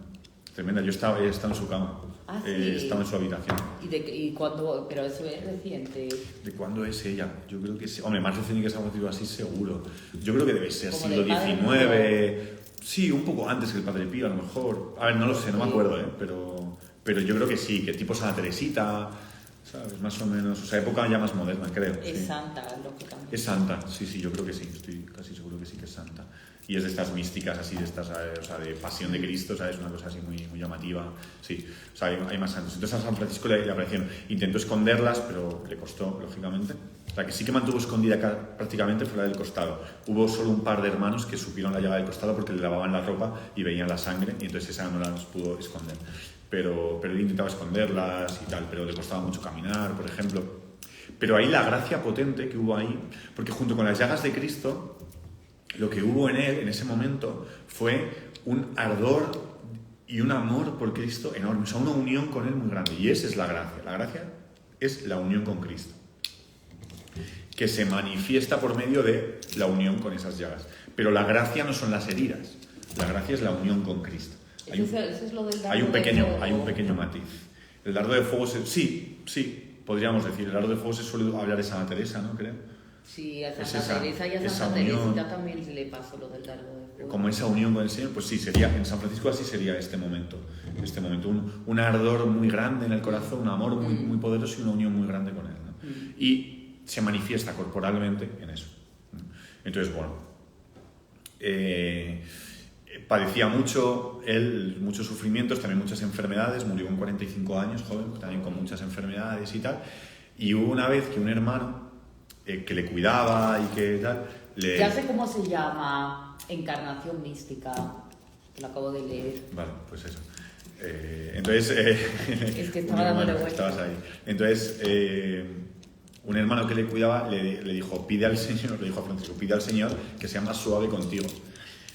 Tremenda, yo estaba en su cama. Ah, sí. Estaba en su habitación. ¿Y cuándo? Pero eso es reciente. ¿De cuándo es ella? Yo creo que sí. Hombre, más reciente que San Francisco así seguro. Yo creo que debe ser siglo XIX. Sí, un poco antes que el Padre Pío, a lo mejor. A ver, no lo sé, no me acuerdo, pero yo creo que sí, que tipo Santa Teresita, ¿sabes? Más o menos, o sea, época ya más moderna, creo. Es sí. santa, lógicamente. Es santa, sí, yo creo que sí, estoy casi seguro que sí que es santa. Y es de estas místicas así, de estas, o sea, de pasión de Cristo, ¿sabes? Una cosa así muy, muy llamativa, sí. O sea, hay más santos. Entonces a San Francisco le aparecieron. Intentó esconderlas, pero le costó, lógicamente. La que sí que mantuvo escondida prácticamente fue la del costado. Hubo solo un par de hermanos que supieron la llaga del costado porque le lavaban la ropa y veían la sangre, y entonces esa no la nos pudo esconder. pero él intentaba esconderlas y tal, pero le costaba mucho caminar, por ejemplo. Pero ahí la gracia potente que hubo ahí, porque junto con las llagas de Cristo, lo que hubo en él en ese momento fue un ardor y un amor por Cristo enorme, o sea, una unión con él muy grande. Y esa es la gracia. La gracia es la unión con Cristo, que se manifiesta por medio de la unión con esas llagas. Pero la gracia no son las heridas, la gracia es la unión con Cristo. Eso es lo del dardo hay un de pequeño matiz. El dardo de fuego, sí, podríamos decir, el dardo de fuego se suele hablar de Santa Teresa, ¿no? Creo. Sí, a Santa Teresa y a Santa Teresita también se le pasó lo del dardo de fuego. Como esa unión con el Señor, pues sí, sería, en San Francisco así sería este momento, un ardor muy grande en el corazón, un amor muy poderoso y una unión muy grande con Él, ¿no? Y se manifiesta corporalmente en eso. Entonces, bueno, padecía mucho, él, muchos sufrimientos, también muchas enfermedades, murió con 45 años, joven, también con muchas enfermedades y tal, y hubo una vez que un hermano que le cuidaba y que tal, Ya sé cómo se llama, encarnación mística, lo acabo de leer. Vale, pues eso. Entonces... es que estaba dándole vuelta. Estabas ahí. Entonces, un hermano que le cuidaba le dijo, pide al Señor, le dijo a Francisco, pide al Señor que sea más suave contigo.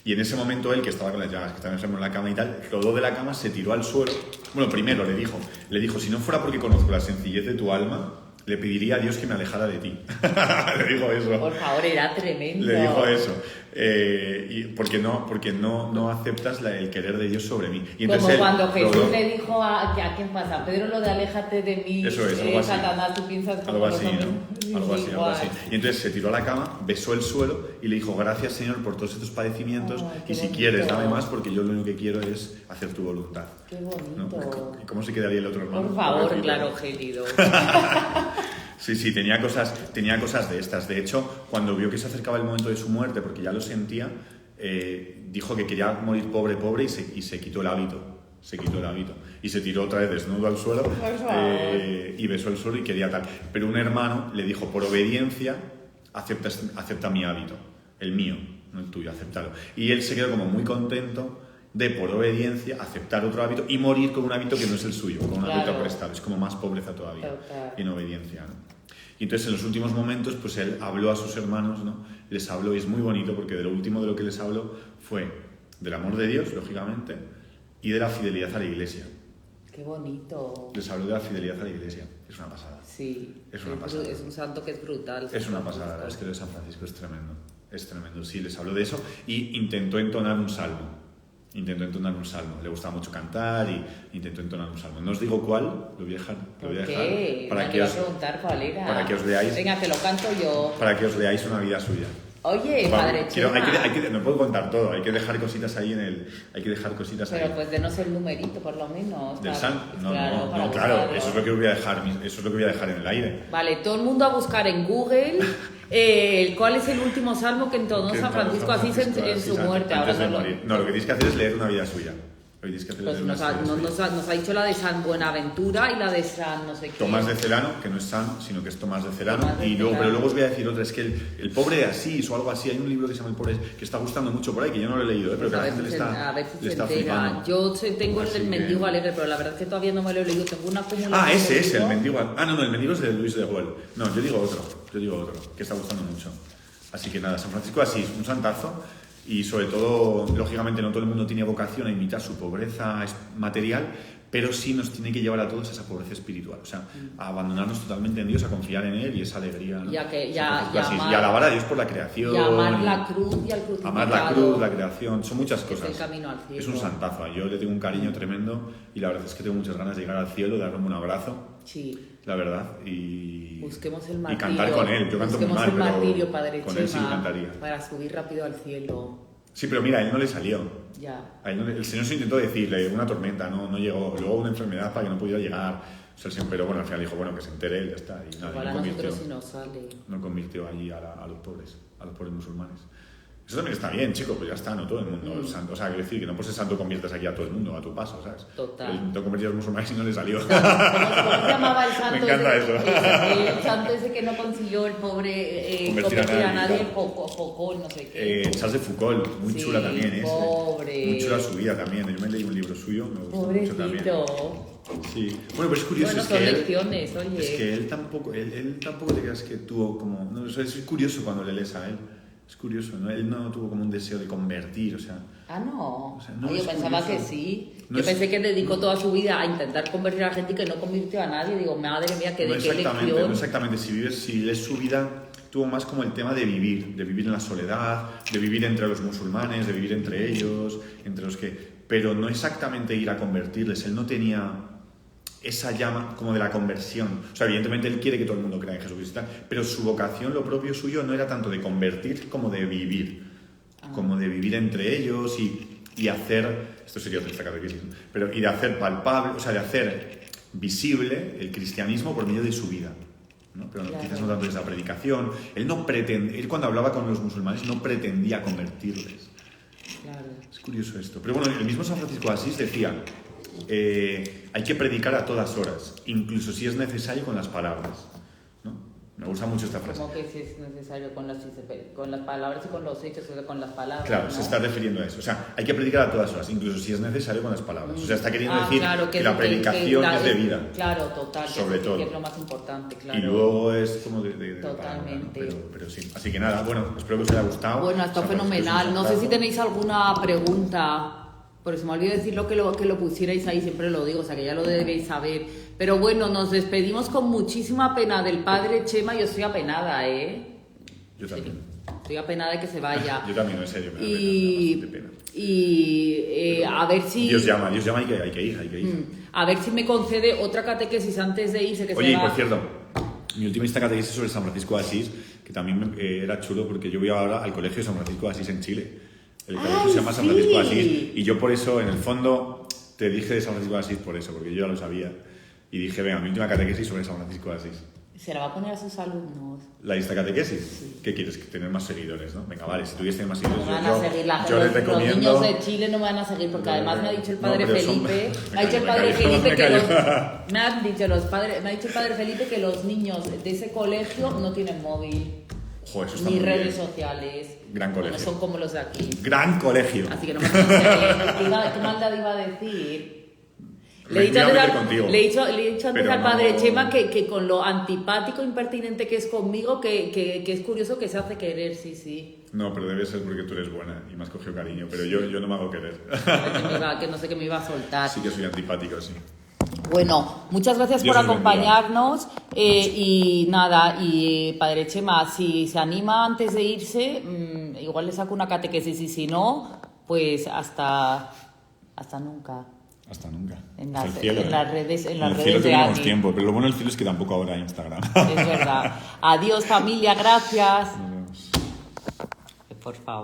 Y en ese momento él, que estaba con las llagas, que estaba enfermo en la cama y tal, rodó de la cama, se tiró al suelo. Bueno, primero le dijo, si no fuera porque conozco la sencillez de tu alma, le pediría a Dios que me alejara de ti. Le dijo eso. Por favor, era tremendo. Le dijo eso. Y porque no aceptas el querer de Dios sobre mí. Y entonces como cuando Jesús le dijo a quién pasa, Pedro, lo de aléjate de mí, eso es, algo así. Satanás, tú piensas como algo así, ¿no? Algo así. Y entonces se tiró a la cama, besó el suelo y le dijo, gracias Señor por todos estos padecimientos, y si quieres dame más porque yo lo único que quiero es hacer tu voluntad. Qué bonito. ¿No? ¿Y cómo se quedaría el otro hermano? Por favor, claro, querido. Sí, tenía cosas de estas. De hecho, cuando vio que se acercaba el momento de su muerte, porque ya lo sentía, dijo que quería morir pobre y se quitó el hábito. Y se tiró otra vez desnudo al suelo y besó el suelo y quería tal. Pero un hermano le dijo, por obediencia, acepta mi hábito, el mío, no el tuyo, acéptalo. Y él se quedó como muy contento de, por obediencia, aceptar otro hábito y morir con un hábito que no es el suyo, con un hábito prestado. Es como más pobreza todavía, en obediencia, ¿no? Y entonces en los últimos momentos pues él habló a sus hermanos, ¿no? Les habló, y es muy bonito porque de lo último de lo que les habló fue del amor de Dios, lógicamente, y de la fidelidad a la Iglesia. Qué bonito. Les habló de la fidelidad a la Iglesia. Es una pasada. Sí. Es una pasada. Es un santo que es brutal. Es una pasada. La verdad es que lo de San Francisco es tremendo. Es tremendo. Sí, les habló de eso y intentó entonar un salmo. Le gustaba mucho cantar y intentó entonar un salmo. No os digo cuál, lo voy a dejar. Para que os preguntar cuál era. Para que os leáis. Venga, que lo canto yo. Para que os leáis una vida suya. Oye, padre Chema. No puedo contar todo, hay que dejar cositas ahí Pero pues denos el numerito, por lo menos. ¿Del San? No, claro, claro, eso es lo que voy a dejar en el aire. Vale, todo el mundo a buscar en Google cuál es el último salmo que entonó San Francisco Asís en su muerte. Antes de morir. No, lo que tienes que hacer es leer una vida suya. Pues nos ha dicho la de San Buenaventura y la de San no sé qué. Tomás de Celano, que no es San, sino que es Tomás de Celano. Pero luego os voy a decir otra, es que el pobre de Asís o algo así, hay un libro que se llama El pobre, que está gustando mucho por ahí, que yo no lo he leído, pero que la gente le está flipando. Yo tengo el mendigo alegre, pero la verdad es que todavía no me lo he leído, tengo una acumulación. Ese es el mendigo. No, el mendigo es de Luis de Goel. No, yo digo otro, que está gustando mucho. Así que nada, San Francisco de Asís, un santazo. Y sobre todo, lógicamente no todo el mundo tiene vocación a imitar su pobreza material, pero sí nos tiene que llevar a todos a esa pobreza espiritual, o sea, a abandonarnos totalmente en Dios, a confiar en Él y esa alegría, ¿no? Y a alabar a Dios por la creación. Y amar la cruz y al crucificado. Amar la cruz, la creación, son muchas cosas. Es el camino al cielo. Es un santazo, yo le tengo un cariño tremendo y la verdad es que tengo muchas ganas de llegar al cielo, de darle un abrazo. Sí. La verdad, y busquemos el martirio. Y cantar con Él, yo canto muy mal, el martirio, Padre con Chema, Él sí cantaría. Para subir rápido al cielo. Sí, pero mira, a él no le salió. Ya. El Señor se intentó decirle una tormenta, no llegó. Luego una enfermedad para que no pudiera llegar. O sea, pero bueno, al final dijo, bueno, que se entere él, ya está. Y nada, igual a nosotros si nos sale. No convirtió allí a los pobres musulmanes. Eso también está bien, chico, pues ya está, no todo el mundo es santo. O sea, quiero decir que no por ser santo conviertes aquí a todo el mundo, a tu paso, ¿sabes? Total. Te convertías en musulmán y no le salió. ¿Cómo se llamaba el santo? Me encanta ese, eso. El santo ese que no consiguió el pobre Convertir a nadie, Foucault, no sé qué. Charles de Foucault, muy Sí, chula también, pobre. Muy chula su vida también. Yo me leí un libro suyo, me gustó mucho también. Pobrecito. Sí. Bueno, pero es curioso, Bueno, es son que lecciones, oye. Es que él tampoco te creas que tuvo como... No, es curioso cuando le lees a él. Es curioso, ¿no? Él no tuvo como un deseo de convertir, o sea... Ah, no. O sea, no, yo es pensaba curioso. que sí. No yo es- pensé que dedicó toda su vida a intentar convertir a la gente y que no convirtió a nadie. Digo, madre mía, No qué exactamente, lección. no exactamente. Si lees su vida, tuvo más como el tema de vivir en la soledad, de vivir entre los musulmanes, de vivir entre ellos, entre los que... Pero no exactamente ir a convertirles. Él no tenía esa llama como de la conversión. O sea, evidentemente él quiere que todo el mundo crea en Jesucristo, pero su vocación, lo propio suyo, no era tanto de convertir como de vivir. Como de vivir entre ellos y hacer, esto sería otra catequesis, ¿no? Pero y de hacer palpable, o sea, de hacer visible el cristianismo por medio de su vida, ¿no? Pero Claro. quizás no tanto desde la predicación. Él cuando hablaba con los musulmanes no pretendía convertirles. Claro. Es curioso esto. Pero bueno, el mismo San Francisco de Asís decía, hay que predicar a todas horas, incluso si es necesario con las palabras, ¿no? Me gusta mucho esta frase. Como que si es necesario con las palabras y con los hechos, o sea, con las palabras. Claro, ¿no? se está refiriendo a eso. O sea, hay que predicar a todas horas, incluso si es necesario con las palabras. O sea, está queriendo decir claro, que la predicación es de vida. Claro, total. Sobre todo. Que es lo más importante, claro. Y luego es como de Totalmente. palabra, ¿no? Pero sí. Así que nada, bueno, espero que os haya gustado. Bueno, está San Francisco es un fenomenal. No sé si santazo. tenéis alguna pregunta. Por eso me olvidé decir que lo pusierais ahí, siempre lo digo, o sea que ya lo debéis saber. Pero bueno, nos despedimos con muchísima pena del padre Chema. Yo estoy apenada, ¿eh? Yo también. Estoy apenada de que se vaya. Yo también, en serio, me da bastante pena. A ver si... Dios llama y hay que ir. A ver si me concede otra catequesis antes de irse. Que Oye, se y va... por cierto, mi última catequesis sobre San Francisco de Asís, que también era chulo porque yo voy ahora al colegio de San Francisco de Asís en Chile. El colegio se llama San Francisco de Asís y yo por eso, en el fondo, te dije de San Francisco de Asís por eso, porque yo ya lo sabía. Y dije, venga, mi última catequesis sobre San Francisco de Asís. Se la va a poner a sus alumnos. ¿La lista catequesis? Sí. ¿Qué quieres? Que tener más seguidores, ¿no? Venga, vale, si tuvieras tener más seguidores, No me van a seguir yo les recomiendo... Los niños de Chile no me van a seguir porque además me ha dicho el padre Felipe... Me ha dicho el padre Felipe que los niños de ese colegio no tienen móvil. Joder, eso está ni muy redes bien. sociales. Gran colegio. No son como los de aquí. Gran colegio. Así que no me ¿Qué maldad iba a decir? Le he dicho antes al padre Chema que con lo antipático, impertinente que es conmigo, que es curioso que se hace querer, sí. No, pero debe ser porque tú eres buena y me has cogido cariño, pero yo no me hago querer. Que no sé qué me iba a soltar. Sí que soy antipático, sí. Bueno, muchas gracias Dios por os bendiga. acompañarnos y nada, y padre Chema, si se anima antes de irse, igual le saco una catequesis y si no, pues hasta nunca. Hasta nunca. En Hasta las, el cielo, en las redes, en las el redes cielo de tenemos Ani. tiempo, pero lo bueno del cielo es que tampoco ahora hay Instagram. Es verdad. Adiós familia, gracias. Nos vemos. Por favor.